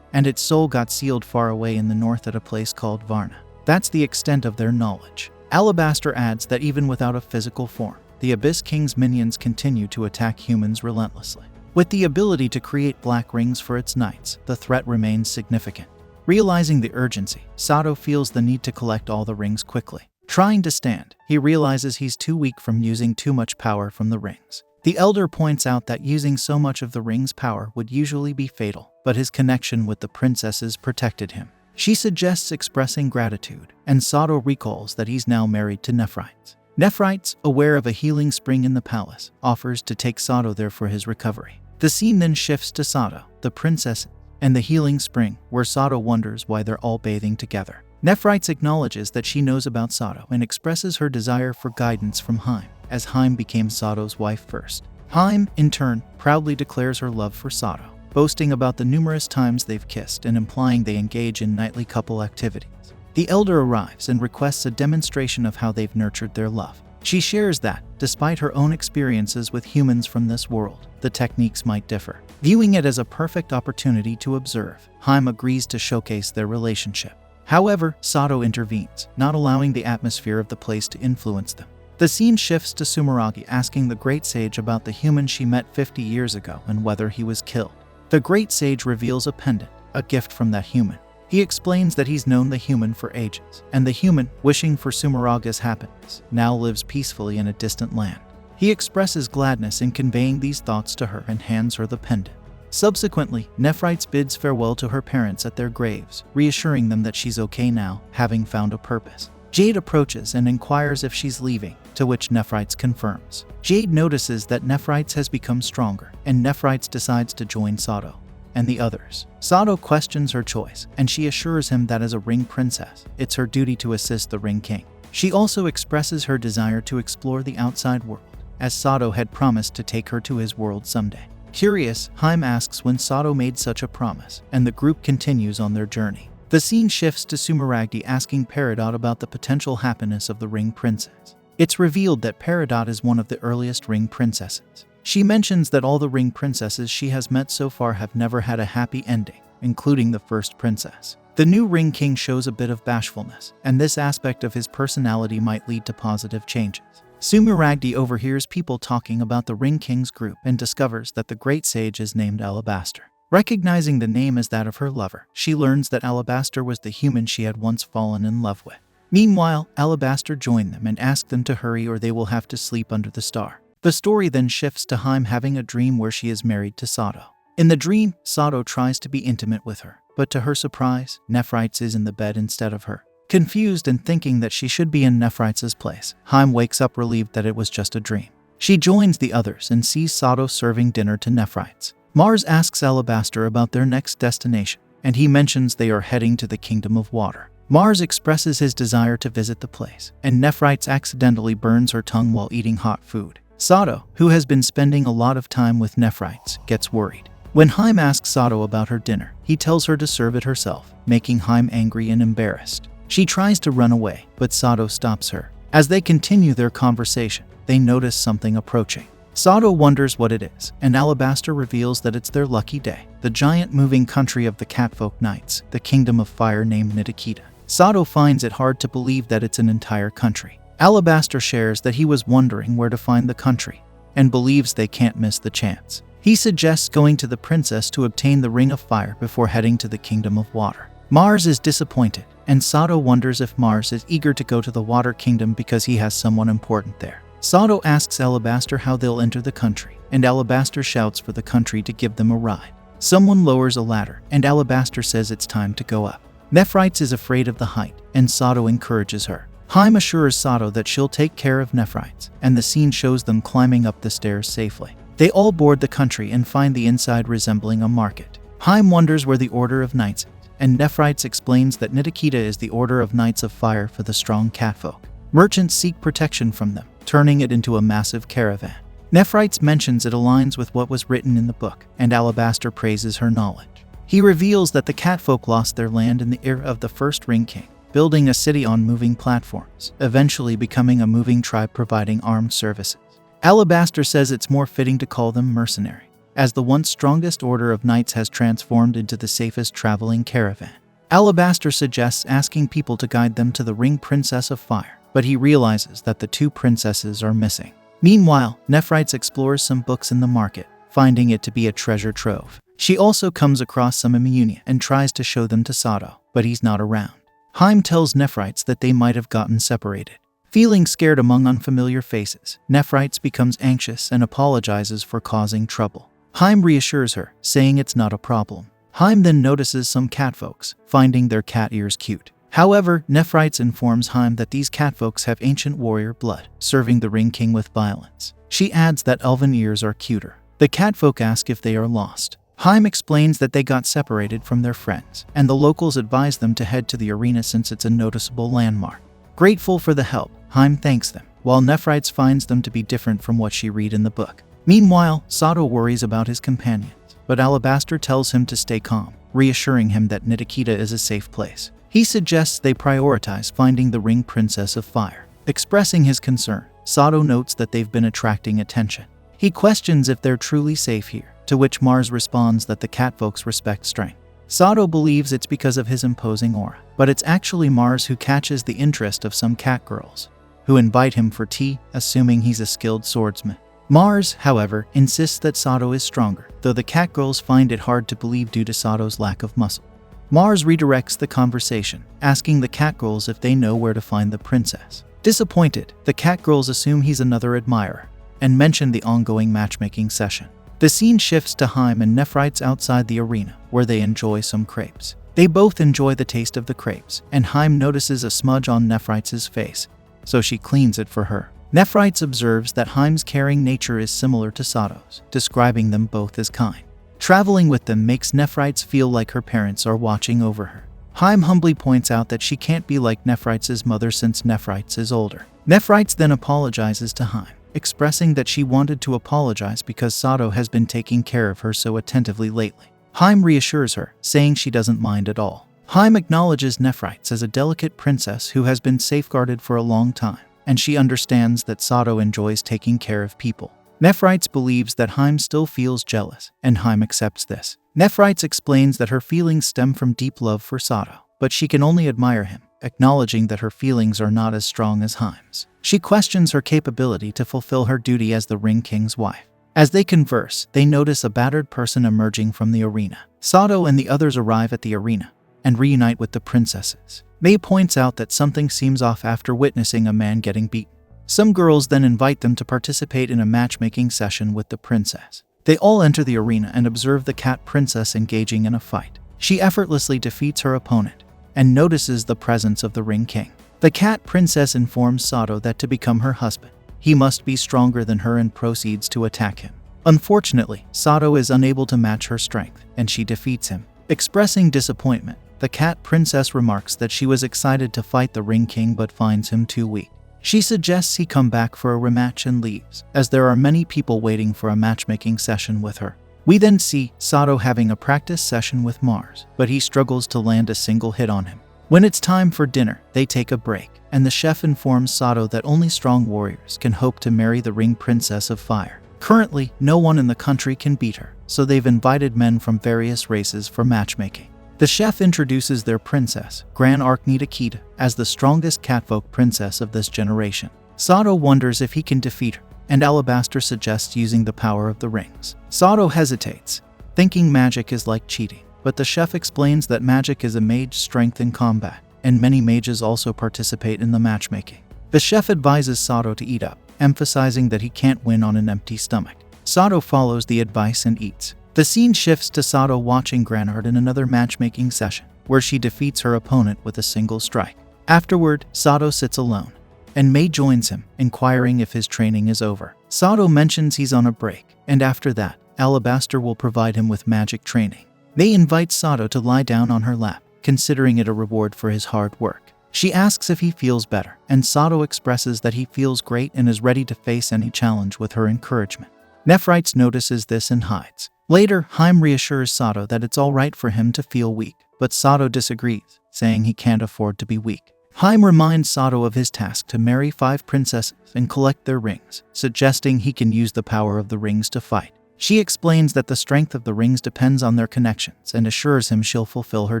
Speaker 1: and its soul got sealed far away in the north at a place called Varna. That's the extent of their knowledge. Alabaster adds that even without a physical form, the Abyss King's minions continue to attack humans relentlessly. With the ability to create black rings for its knights, the threat remains significant. Realizing the urgency, Satou feels the need to collect all the rings quickly. Trying to stand, he realizes he's too weak from using too much power from the rings. The elder points out that using so much of the ring's power would usually be fatal, but his connection with the princesses protected him. She suggests expressing gratitude, and Satou recalls that he's now married to Nephrites. Nephrites, aware of a healing spring in the palace, offers to take Satou there for his recovery. The scene then shifts to Satou, the princess, and the healing spring, where Satou wonders why they're all bathing together. Nephrites acknowledges that she knows about Satou and expresses her desire for guidance from Hime, as Hime became Satou's wife first. Hime, in turn, proudly declares her love for Satou, boasting about the numerous times they've kissed and implying they engage in nightly couple activities. The elder arrives and requests a demonstration of how they've nurtured their love. She shares that, despite her own experiences with humans from this world, the techniques might differ. Viewing it as a perfect opportunity to observe, Hime agrees to showcase their relationship. However, Satou intervenes, not allowing the atmosphere of the place to influence them. The scene shifts to Sumeragi asking the Great Sage about the human she met 50 years ago and whether he was killed. The Great Sage reveals a pendant, a gift from that human. He explains that he's known the human for ages, and the human, wishing for Sumeraga's happiness, now lives peacefully in a distant land. He expresses gladness in conveying these thoughts to her and hands her the pendant. Subsequently, Nephrites bids farewell to her parents at their graves, reassuring them that she's okay now, having found a purpose. Jade approaches and inquires if she's leaving, to which Nephrites confirms. Jade notices that Nephrites has become stronger, and Nephrites decides to join Satou and the others. Satou questions her choice, and she assures him that as a ring princess, it's her duty to assist the Ring King. She also expresses her desire to explore the outside world, as Satou had promised to take her to his world someday. Curious, Hime asks when Satou made such a promise, and the group continues on their journey. The scene shifts to Sumeragdi asking Peridot about the potential happiness of the Ring Princess. It's revealed that Peridot is one of the earliest Ring Princesses. She mentions that all the Ring Princesses she has met so far have never had a happy ending, including the first princess. The new Ring King shows a bit of bashfulness, and this aspect of his personality might lead to positive changes. Sumeragdi overhears people talking about the Ring King's group and discovers that the Great Sage is named Alabaster. Recognizing the name as that of her lover, she learns that Alabaster was the human she had once fallen in love with. Meanwhile, Alabaster joined them and asked them to hurry or they will have to sleep under the star. The story then shifts to Hime having a dream where she is married to Satou. In the dream, Satou tries to be intimate with her, but to her surprise, Nephrites is in the bed instead of her. Confused and thinking that she should be in Nephrites' place, Hime wakes up relieved that it was just a dream. She joins the others and sees Satou serving dinner to Nephrites. Mars asks Alabaster about their next destination, and he mentions they are heading to the Kingdom of Water. Mars expresses his desire to visit the place, and Nephrites accidentally burns her tongue while eating hot food. Satou, who has been spending a lot of time with Nephrites, gets worried. When Hime asks Satou about her dinner, he tells her to serve it herself, making Hime angry and embarrassed. She tries to run away, but Satou stops her. As they continue their conversation, they notice something approaching. Satou wonders what it is, and Alabaster reveals that it's their lucky day, the giant moving country of the Catfolk Knights, the Kingdom of Fire named Nitakita. Satou finds it hard to believe that it's an entire country. Alabaster shares that he was wondering where to find the country, and believes they can't miss the chance. He suggests going to the princess to obtain the Ring of Fire before heading to the Kingdom of Water. Mars is disappointed, and Satou wonders if Mars is eager to go to the Water Kingdom because he has someone important there. Satou asks Alabaster how they'll enter the country, and Alabaster shouts for the country to give them a ride. Someone lowers a ladder, and Alabaster says it's time to go up. Nephrites is afraid of the height, and Satou encourages her. Hime assures Satou that she'll take care of Nephrites, and the scene shows them climbing up the stairs safely. They all board the country and find the inside resembling a market. Hime wonders where the Order of Knights is, and Nephrites explains that Nitakita is the Order of Knights of Fire for the strong catfolk. Merchants seek protection from them, turning it into a massive caravan. Nephrites mentions it aligns with what was written in the book, and Alabaster praises her knowledge. He reveals that the catfolk lost their land in the era of the first Ring King, building a city on moving platforms, eventually becoming a moving tribe providing armed services. Alabaster says it's more fitting to call them mercenary, as the once strongest order of knights has transformed into the safest traveling caravan. Alabaster suggests asking people to guide them to the ring Princess of Fire, but he realizes that the two princesses are missing. Meanwhile, Nephrites explores some books in the market, finding it to be a treasure trove. She also comes across some ammunia and tries to show them to Satou, but he's not around. Hime tells Nephrites that they might have gotten separated. Feeling scared among unfamiliar faces, Nephrites becomes anxious and apologizes for causing trouble. Hime reassures her, saying it's not a problem. Hime then notices some catfolks, finding their cat ears cute. However, Nephrites informs Hime that these catfolks have ancient warrior blood, serving the Ring King with violence. She adds that elven ears are cuter. The catfolk ask if they are lost. Hime explains that they got separated from their friends, and the locals advise them to head to the arena since it's a noticeable landmark. Grateful for the help, Hime thanks them, while Nephrites finds them to be different from what she read in the book. Meanwhile, Satou worries about his companions, but Alabaster tells him to stay calm, reassuring him that Nitikita is a safe place. He suggests they prioritize finding the Ring Princess of Fire. Expressing his concern, Satou notes that they've been attracting attention. He questions if they're truly safe here, to which Mars responds that the catfolks respect strength. Satou believes it's because of his imposing aura, but it's actually Mars who catches the interest of some catgirls, who invite him for tea, assuming he's a skilled swordsman. Mars, however, insists that Satou is stronger, though the catgirls find it hard to believe due to Satou's lack of muscle. Mars redirects the conversation, asking the catgirls if they know where to find the princess. Disappointed, the catgirls assume he's another admirer, and mention the ongoing matchmaking session. The scene shifts to Hime and Nephrites outside the arena, where they enjoy some crepes. They both enjoy the taste of the crepes, and Hime notices a smudge on Nephrites' face, so she cleans it for her. Nephrites observes that Hime's caring nature is similar to Satou's, describing them both as kind. Traveling with them makes Nephrites feel like her parents are watching over her. Hime humbly points out that she can't be like Nephrites' mother since Nephrites is older. Nephrites then apologizes to Hime, expressing that she wanted to apologize because Satou has been taking care of her so attentively lately. Hime reassures her, saying she doesn't mind at all. Hime acknowledges Nephrites as a delicate princess who has been safeguarded for a long time, and she understands that Satou enjoys taking care of people. Nephrites believes that Hime still feels jealous, and Hime accepts this. Nephrites explains that her feelings stem from deep love for Satou, but she can only admire him, acknowledging that her feelings are not as strong as Hime's. She questions her capability to fulfill her duty as the Ring King's wife. As they converse, they notice a battered person emerging from the arena. Satou and the others arrive at the arena and reunite with the princesses. May points out that something seems off after witnessing a man getting beaten. Some girls then invite them to participate in a matchmaking session with the princess. They all enter the arena and observe the cat princess engaging in a fight. She effortlessly defeats her opponent and notices the presence of the Ring King. The cat princess informs Satou that to become her husband, he must be stronger than her and proceeds to attack him. Unfortunately, Satou is unable to match her strength, and she defeats him. Expressing disappointment, the cat princess remarks that she was excited to fight the Ring King but finds him too weak. She suggests he come back for a rematch and leaves, as there are many people waiting for a matchmaking session with her. We then see Satou having a practice session with Mars, but he struggles to land a single hit on him. When it's time for dinner, they take a break, and the chef informs Satou that only strong warriors can hope to marry the Ring Princess of Fire. Currently, no one in the country can beat her, so they've invited men from various races for matchmaking. The chef introduces their princess, Gran Nitikita, as the strongest catfolk princess of this generation. Satou wonders if he can defeat her, and Alabaster suggests using the power of the rings. Satou hesitates, thinking magic is like cheating, but the chef explains that magic is a mage's strength in combat, and many mages also participate in the matchmaking. The chef advises Satou to eat up, emphasizing that he can't win on an empty stomach. Satou follows the advice and eats. The scene shifts to Satou watching Granard in another matchmaking session, where she defeats her opponent with a single strike. Afterward, Satou sits alone, and May joins him, inquiring if his training is over. Satou mentions he's on a break, and after that, Alabaster will provide him with magic training. May invites Satou to lie down on her lap, considering it a reward for his hard work. She asks if he feels better, and Satou expresses that he feels great and is ready to face any challenge with her encouragement. Nephrites notices this and hides. Later, Hime reassures Satou that it's alright for him to feel weak, but Satou disagrees, saying he can't afford to be weak. Hime reminds Satou of his task to marry 5 princesses and collect their rings, suggesting he can use the power of the rings to fight. She explains that the strength of the rings depends on their connections and assures him she'll fulfill her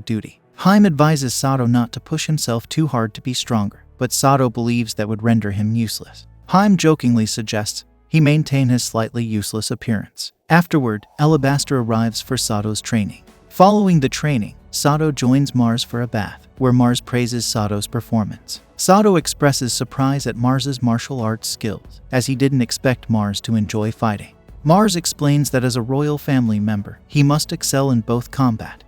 Speaker 1: duty. Hime advises Satou not to push himself too hard to be stronger, but Satou believes that would render him useless. Hime jokingly suggests he maintain his slightly useless appearance. Afterward, Alabaster arrives for Satou's training. Following the training, Satou joins Mars for a bath, where Mars praises Satou's performance. Satou expresses surprise at Mars's martial arts skills, as he didn't expect Mars to enjoy fighting. Mars explains that as a royal family member, he must excel in both combat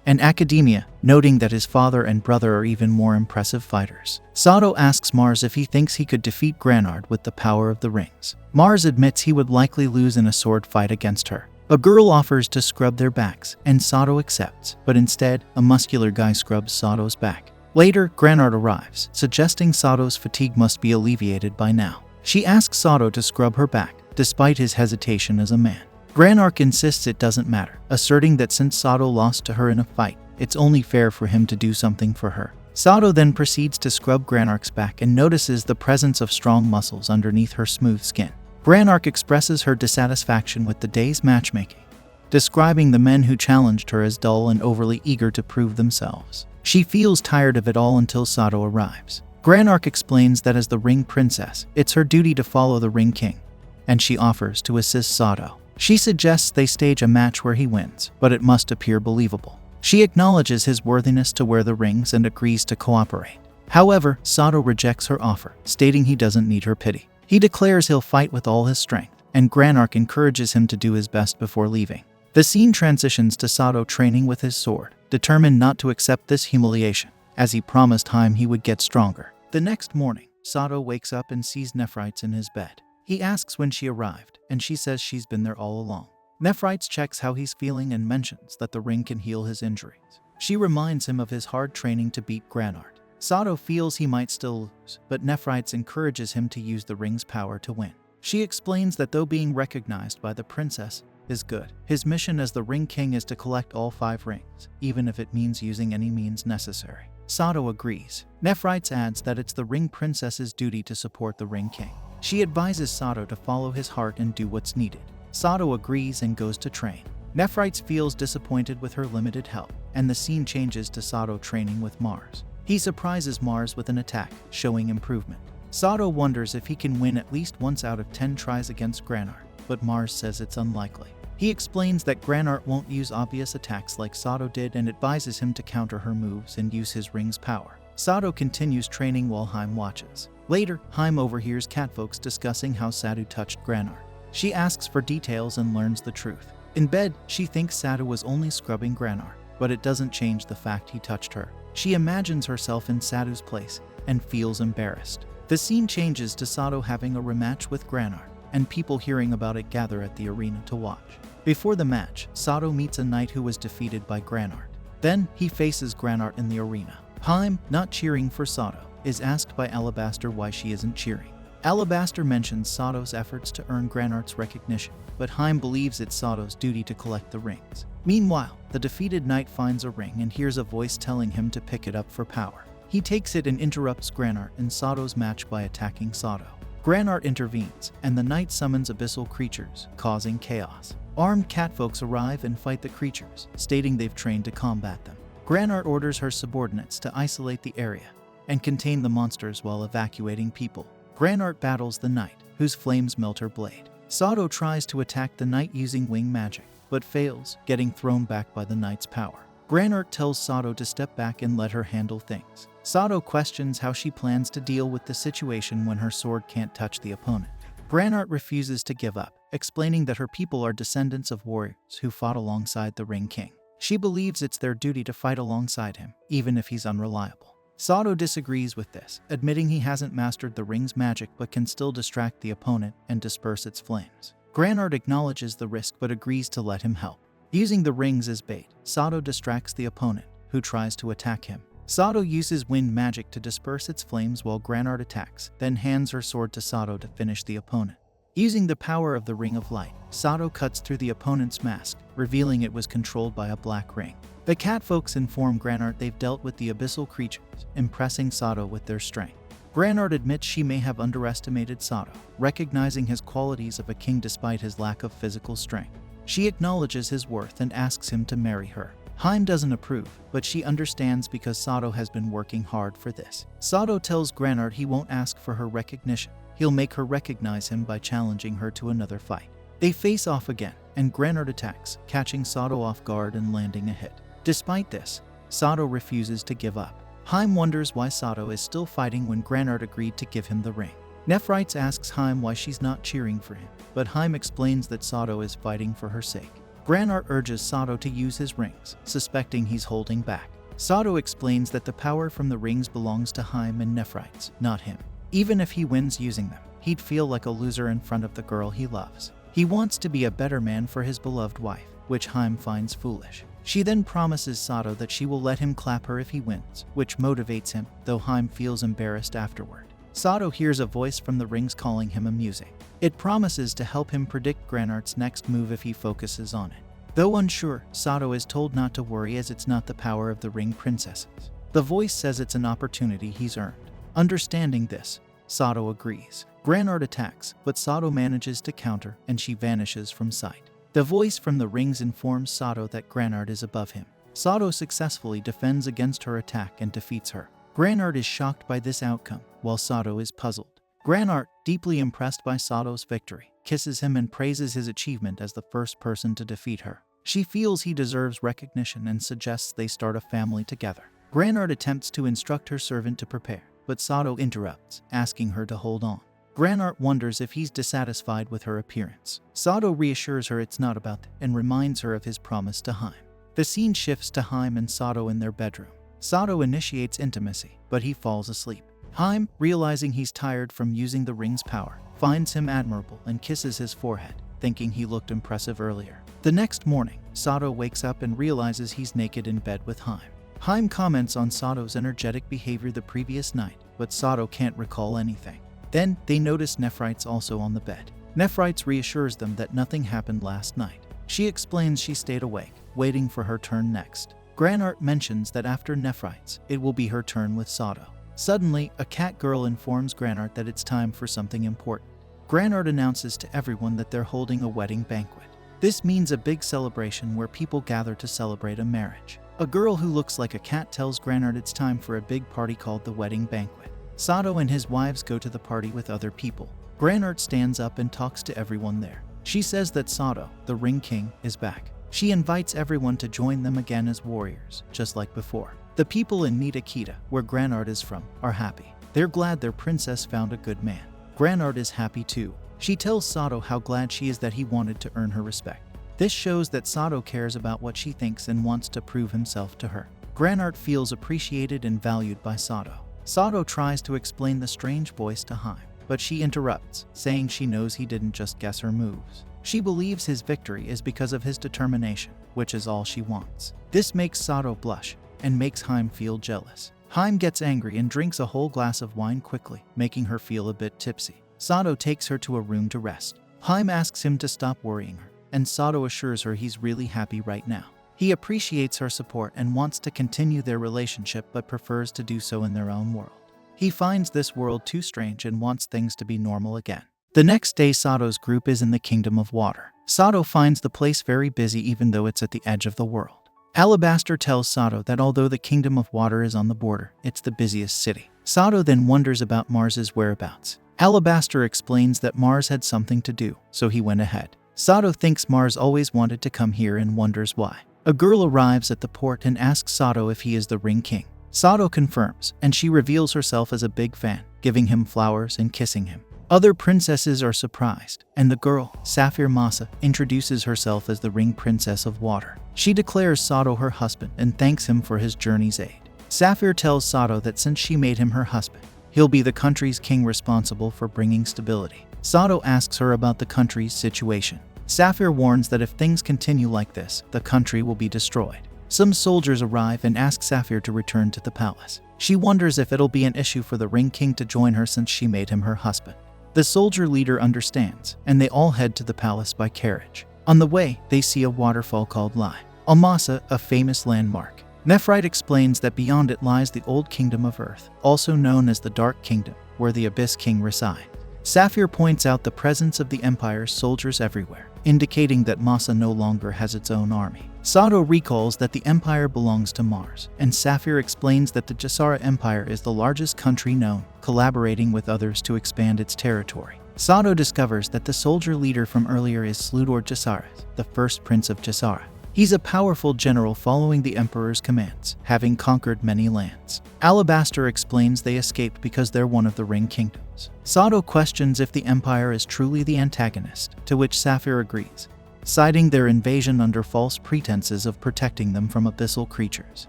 Speaker 1: and academia, noting that his father and brother are even more impressive fighters. Satou asks Mars if he thinks he could defeat Granard with the power of the rings. Mars admits he would likely lose in a sword fight against her. A girl offers to scrub their backs, and Satou accepts, but instead, a muscular guy scrubs Satou's back. Later, Granard arrives, suggesting Satou's fatigue must be alleviated by now. She asks Satou to scrub her back, despite his hesitation as a man. Granard insists it doesn't matter, asserting that since Satou lost to her in a fight, it's only fair for him to do something for her. Satou then proceeds to scrub Granard's back and notices the presence of strong muscles underneath her smooth skin. Granard expresses her dissatisfaction with the day's matchmaking, describing the men who challenged her as dull and overly eager to prove themselves. She feels tired of it all until Satou arrives. Granard explains that as the Ring Princess, it's her duty to follow the Ring King, and she offers to assist Satou. She suggests they stage a match where he wins, but it must appear believable. She acknowledges his worthiness to wear the rings and agrees to cooperate. However, Satou rejects her offer, stating he doesn't need her pity. He declares he'll fight with all his strength, and Granard encourages him to do his best before leaving. The scene transitions to Satou training with his sword, determined not to accept this humiliation, as he promised Hime he would get stronger. The next morning, Satou wakes up and sees Nephrites in his bed. He asks when she arrived, and she says she's been there all along. Nephrites checks how he's feeling and mentions that the ring can heal his injuries. She reminds him of his hard training to beat Granard. Satou feels he might still lose, but Nephrites encourages him to use the ring's power to win. She explains that though being recognized by the princess is good, his mission as the Ring King is to collect all 5 rings, even if it means using any means necessary. Satou agrees. Nephrites adds that it's the Ring Princess's duty to support the Ring King. She advises Satou to follow his heart and do what's needed. Satou agrees and goes to train. Nephrites feels disappointed with her limited help, and the scene changes to Satou training with Mars. He surprises Mars with an attack, showing improvement. Satou wonders if he can win at least once out of 10 tries against Granard, but Mars says it's unlikely. He explains that Granard won't use obvious attacks like Satou did and advises him to counter her moves and use his ring's power. Satou continues training while Hime watches. Later, Hime overhears catfolks discussing how Satou touched Granard. She asks for details and learns the truth. In bed, she thinks Satou was only scrubbing Granard, but it doesn't change the fact he touched her. She imagines herself in Satou's place and feels embarrassed. The scene changes to Satou having a rematch with Granard, and people hearing about it gather at the arena to watch. Before the match, Satou meets a knight who was defeated by Granard. Then, he faces Granard in the arena. Hime, not cheering for Satou, is asked by Alabaster why she isn't cheering. Alabaster mentions Satou's efforts to earn Granard's recognition, but Hime believes it's Satou's duty to collect the rings. Meanwhile, the defeated knight finds a ring and hears a voice telling him to pick it up for power. He takes it and interrupts Granard in Satou's match by attacking Satou. Granard intervenes, and the knight summons abyssal creatures, causing chaos. Armed catfolks arrive and fight the creatures, stating they've trained to combat them. Granard orders her subordinates to isolate the area and contain the monsters while evacuating people. Granard battles the knight, whose flames melt her blade. Satou tries to attack the knight using wing magic, but fails, getting thrown back by the knight's power. Granard tells Satou to step back and let her handle things. Satou questions how she plans to deal with the situation when her sword can't touch the opponent. Granard refuses to give up, explaining that her people are descendants of warriors who fought alongside the Ring King. She believes it's their duty to fight alongside him, even if he's unreliable. Satou disagrees with this, admitting he hasn't mastered the ring's magic but can still distract the opponent and disperse its flames. Granard acknowledges the risk but agrees to let him help. Using the rings as bait, Satou distracts the opponent, who tries to attack him. Satou uses wind magic to disperse its flames while Granard attacks, then hands her sword to Satou to finish the opponent. Using the power of the Ring of Light, Satou cuts through the opponent's mask, revealing it was controlled by a black ring. The catfolks inform Granard they've dealt with the abyssal creatures, impressing Satou with their strength. Granard admits she may have underestimated Satou, recognizing his qualities of a king despite his lack of physical strength. She acknowledges his worth and asks him to marry her. Hime doesn't approve, but she understands because Satou has been working hard for this. Satou tells Granard he won't ask for her recognition. He'll make her recognize him by challenging her to another fight. They face off again, and Granard attacks, catching Satou off guard and landing a hit. Despite this, Satou refuses to give up. Hime wonders why Satou is still fighting when Granard agreed to give him the ring. Nephrite asks Hime why she's not cheering for him, but Hime explains that Satou is fighting for her sake. Granard urges Satou to use his rings, suspecting he's holding back. Satou explains that the power from the rings belongs to Hime and Nephrite, not him. Even if he wins using them, he'd feel like a loser in front of the girl he loves. He wants to be a better man for his beloved wife, which Hime finds foolish. She then promises Satou that she will let him clap her if he wins, which motivates him, though Hime feels embarrassed afterward. Satou hears a voice from the rings calling him amusing. It promises to help him predict Granard's next move if he focuses on it. Though unsure, Satou is told not to worry as it's not the power of the ring princesses. The voice says it's an opportunity he's earned. Understanding this, Satou agrees. Granard attacks, but Satou manages to counter and she vanishes from sight. The voice from the rings informs Satou that Granard is above him. Satou successfully defends against her attack and defeats her. Granard is shocked by this outcome, while Satou is puzzled. Granard, deeply impressed by Satou's victory, kisses him and praises his achievement as the first person to defeat her. She feels he deserves recognition and suggests they start a family together. Granard attempts to instruct her servant to prepare, but Satou interrupts, asking her to hold on. Granard wonders if he's dissatisfied with her appearance. Satou reassures her it's not about that and reminds her of his promise to Hime. The scene shifts to Hime and Satou in their bedroom. Satou initiates intimacy, but he falls asleep. Hime, realizing he's tired from using the ring's power, finds him admirable and kisses his forehead, thinking he looked impressive earlier. The next morning, Satou wakes up and realizes he's naked in bed with Hime. Hime comments on Satou's energetic behavior the previous night, but Satou can't recall anything. Then, they notice Nephrite's also on the bed. Nephrite reassures them that nothing happened last night. She explains she stayed awake, waiting for her turn next. Granard mentions that after Nephrite's, it will be her turn with Satou. Suddenly, a cat girl informs Granard that it's time for something important. Granard announces to everyone that they're holding a wedding banquet. This means a big celebration where people gather to celebrate a marriage. A girl who looks like a cat tells Granard it's time for a big party called the wedding banquet. Satou and his wives go to the party with other people. Granard stands up and talks to everyone there. She says that Satou, the Ring King, is back. She invites everyone to join them again as warriors, just like before. The people in Nitakita, where Granard is from, are happy. They're glad their princess found a good man. Granard is happy too. She tells Satou how glad she is that he wanted to earn her respect. This shows that Satou cares about what she thinks and wants to prove himself to her. Granard feels appreciated and valued by Satou. Satou tries to explain the strange voice to Hime, but she interrupts, saying she knows he didn't just guess her moves. She believes his victory is because of his determination, which is all she wants. This makes Satou blush and makes Hime feel jealous. Hime gets angry and drinks a whole glass of wine quickly, making her feel a bit tipsy. Satou takes her to a room to rest. Hime asks him to stop worrying her, and Satou assures her he's really happy right now. He appreciates her support and wants to continue their relationship but prefers to do so in their own world. He finds this world too strange and wants things to be normal again. The next day, Satou's group is in the Kingdom of Water. Satou finds the place very busy even though it's at the edge of the world. Alabaster tells Satou that although the Kingdom of Water is on the border, it's the busiest city. Satou then wonders about Mars's whereabouts. Alabaster explains that Mars had something to do, so he went ahead. Satou thinks Mars always wanted to come here and wonders why. A girl arrives at the port and asks Satou if he is the Ring King. Satou confirms, and she reveals herself as a big fan, giving him flowers and kissing him. Other princesses are surprised, and the girl, Saphir Masa, introduces herself as the Ring Princess of Water. She declares Satou her husband and thanks him for his journey's aid. Saphir tells Satou that since she made him her husband, he'll be the country's king responsible for bringing stability. Satou asks her about the country's situation. Saphir warns that if things continue like this, the country will be destroyed. Some soldiers arrive and ask Saphir to return to the palace. She wonders if it'll be an issue for the Ring King to join her since she made him her husband. The soldier leader understands, and they all head to the palace by carriage. On the way, they see a waterfall called Lai Almasa, a famous landmark. Nephrite explains that beyond it lies the Old Kingdom of Earth, also known as the Dark Kingdom, where the Abyss King resides. Saphir points out the presence of the Empire's soldiers everywhere, indicating that Masa no longer has its own army. Satou recalls that the Empire belongs to Mars, and Saphir explains that the Jasara Empire is the largest country known, collaborating with others to expand its territory. Satou discovers that the soldier leader from earlier is Sludor Jasaras, the first prince of Jasara. He's a powerful general following the Emperor's commands, having conquered many lands. Alabaster explains they escaped because they're one of the Ring Kingdoms. Satou questions if the Empire is truly the antagonist, to which Saphir agrees, citing their invasion under false pretenses of protecting them from abyssal creatures.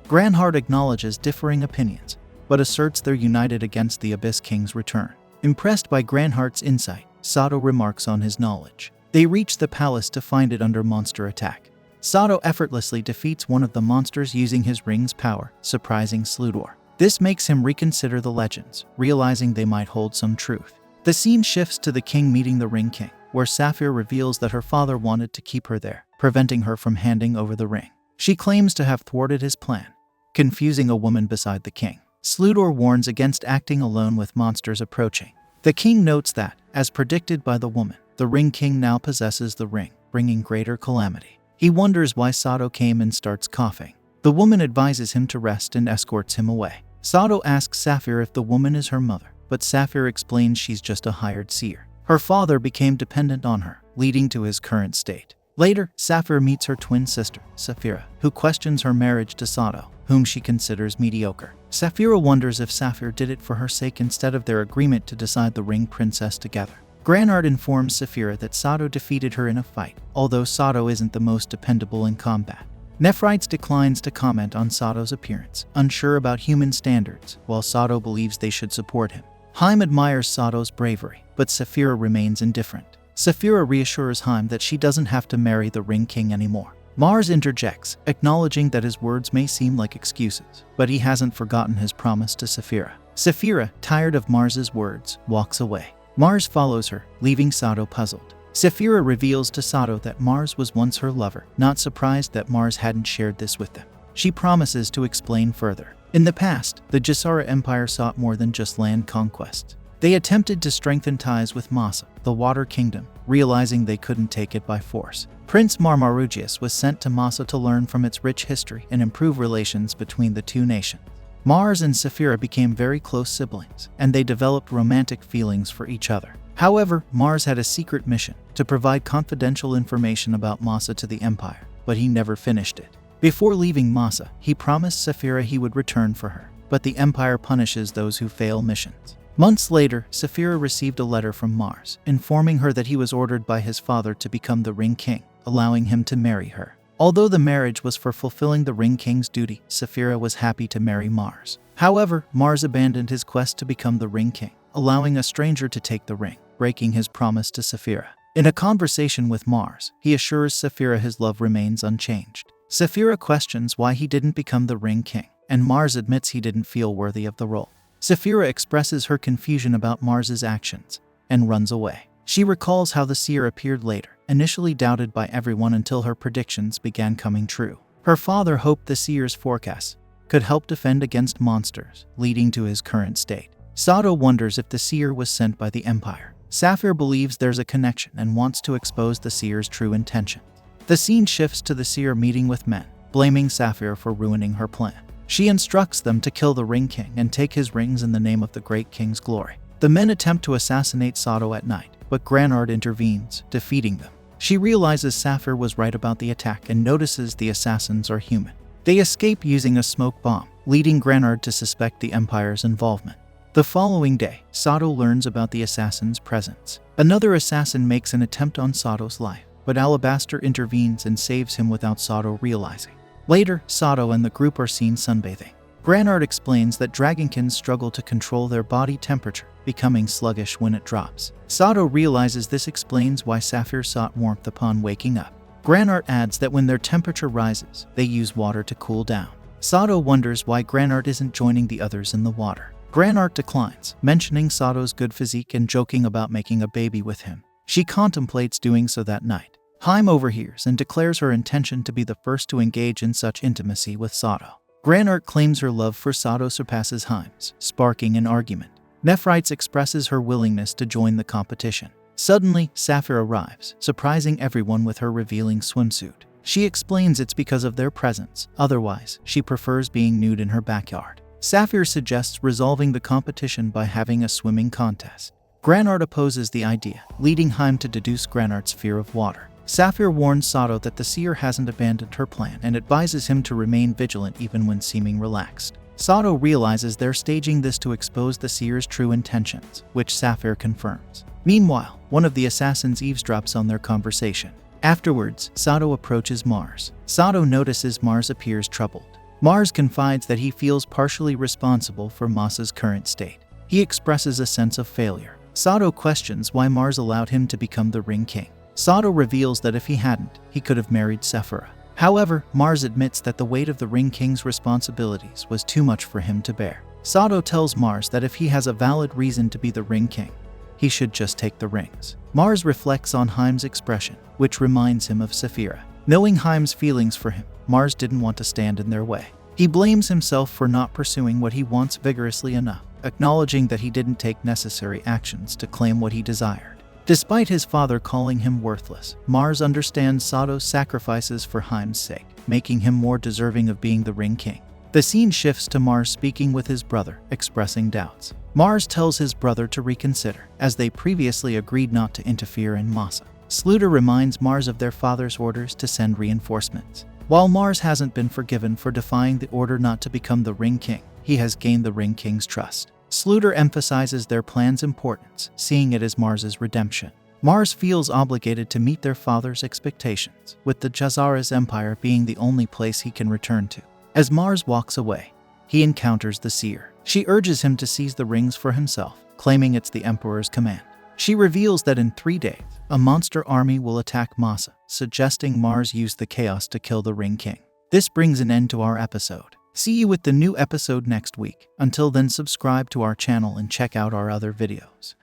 Speaker 1: Granhard acknowledges differing opinions, but asserts they're united against the Abyss King's return. Impressed by Granhardt's insight, Satou remarks on his knowledge. They reach the palace to find it under monster attack. Satou effortlessly defeats one of the monsters using his ring's power, surprising Sludor. This makes him reconsider the legends, realizing they might hold some truth. The scene shifts to the king meeting the Ring King, where Saphir reveals that her father wanted to keep her there, preventing her from handing over the ring. She claims to have thwarted his plan, confusing a woman beside the king. Sludor warns against acting alone with monsters approaching. The king notes that, as predicted by the woman, the Ring King now possesses the ring, bringing greater calamity. He wonders why Satou came and starts coughing. The woman advises him to rest and escorts him away. Satou asks Saphir if the woman is her mother, but Saphir explains she's just a hired seer. Her father became dependent on her, leading to his current state. Later, Saphir meets her twin sister, Saphira, who questions her marriage to Satou, whom she considers mediocre. Saphira wonders if Saphir did it for her sake instead of their agreement to decide the Ring Princess together. Granhard informs Saphira that Satou defeated her in a fight, although Satou isn't the most dependable in combat. Nephrite declines to comment on Satou's appearance, unsure about human standards, while Satou believes they should support him. Hime admires Satou's bravery, but Saphira remains indifferent. Saphira reassures Hime that she doesn't have to marry the Ring King anymore. Mars interjects, acknowledging that his words may seem like excuses, but he hasn't forgotten his promise to Saphira. Saphira, tired of Mars's words, walks away. Mars follows her, leaving Satou puzzled. Saphira reveals to Satou that Mars was once her lover, not surprised that Mars hadn't shared this with them. She promises to explain further. In the past, the Jasara Empire sought more than just land conquest. They attempted to strengthen ties with Masa, the Water Kingdom, realizing they couldn't take it by force. Prince Marmarugius was sent to Masa to learn from its rich history and improve relations between the two nations. Mars and Saphira became very close siblings, and they developed romantic feelings for each other. However, Mars had a secret mission to provide confidential information about Masa to the Empire, but he never finished it. Before leaving Masa, he promised Saphira he would return for her, but the Empire punishes those who fail missions. Months later, Saphira received a letter from Mars, informing her that he was ordered by his father to become the Ring King, allowing him to marry her. Although the marriage was for fulfilling the Ring King's duty, Saphira was happy to marry Mars. However, Mars abandoned his quest to become the Ring King, allowing a stranger to take the ring, breaking his promise to Saphira. In a conversation with Mars, he assures Saphira his love remains unchanged. Saphira questions why he didn't become the Ring King, and Mars admits he didn't feel worthy of the role. Saphira expresses her confusion about Mars's actions and runs away. She recalls how the seer appeared later, initially doubted by everyone until her predictions began coming true. Her father hoped the seer's forecasts could help defend against monsters, leading to his current state. Satou wonders if the seer was sent by the Empire. Saphir believes there's a connection and wants to expose the seer's true intention. The scene shifts to the seer meeting with men, blaming Saphir for ruining her plan. She instructs them to kill the Ring King and take his rings in the name of the Great King's glory. The men attempt to assassinate Satou at night, but Granhard intervenes, defeating them. She realizes Saphir was right about the attack and notices the assassins are human. They escape using a smoke bomb, leading Granhard to suspect the Empire's involvement. The following day, Satou learns about the assassin's presence. Another assassin makes an attempt on Satou's life, but Alabaster intervenes and saves him without Satou realizing. Later, Satou and the group are seen sunbathing. Granhard explains that dragonkins struggle to control their body temperature, becoming sluggish when it drops. Satou realizes this explains why Saphir sought warmth upon waking up. Granhard adds that when their temperature rises, they use water to cool down. Satou wonders why Granhard isn't joining the others in the water. Granhard declines, mentioning Satou's good physique and joking about making a baby with him. She contemplates doing so that night. Hime overhears and declares her intention to be the first to engage in such intimacy with Satou. Granart claims her love for Satou surpasses Hime's, sparking an argument. Nephrites expresses her willingness to join the competition. Suddenly, Saphir arrives, surprising everyone with her revealing swimsuit. She explains it's because of their presence, otherwise, she prefers being nude in her backyard. Saphir suggests resolving the competition by having a swimming contest. Granart opposes the idea, leading Hime to deduce Granart's fear of water. Saphir warns Satou that the seer hasn't abandoned her plan and advises him to remain vigilant even when seeming relaxed. Satou realizes they're staging this to expose the seer's true intentions, which Saphir confirms. Meanwhile, one of the assassins eavesdrops on their conversation. Afterwards, Satou approaches Mars. Satou notices Mars appears troubled. Mars confides that he feels partially responsible for Masa's current state. He expresses a sense of failure. Satou questions why Mars allowed him to become the Ring King. Satou reveals that if he hadn't, he could have married Sephira. However, Mars admits that the weight of the Ring King's responsibilities was too much for him to bear. Satou tells Mars that if he has a valid reason to be the Ring King, he should just take the rings. Mars reflects on Hime's expression, which reminds him of Sephira. Knowing Hime's feelings for him, Mars didn't want to stand in their way. He blames himself for not pursuing what he wants vigorously enough, acknowledging that he didn't take necessary actions to claim what he desired. Despite his father calling him worthless, Mars understands Satou's sacrifices for Hime's sake, making him more deserving of being the Ring King. The scene shifts to Mars speaking with his brother, expressing doubts. Mars tells his brother to reconsider, as they previously agreed not to interfere in Masa. Sluder reminds Mars of their father's orders to send reinforcements. While Mars hasn't been forgiven for defying the order not to become the Ring King, he has gained the Ring King's trust. Sluder emphasizes their plan's importance, seeing it as Mars's redemption. Mars feels obligated to meet their father's expectations, with the Jazara's empire being the only place he can return to. As Mars walks away, he encounters the seer. She urges him to seize the rings for himself, claiming it's the Emperor's command. She reveals that in 3 days, a monster army will attack Masa, suggesting Mars use the chaos to kill the Ring King. This brings an end to our episode. See you with the new episode next week. Until then, subscribe to our channel and check out our other videos.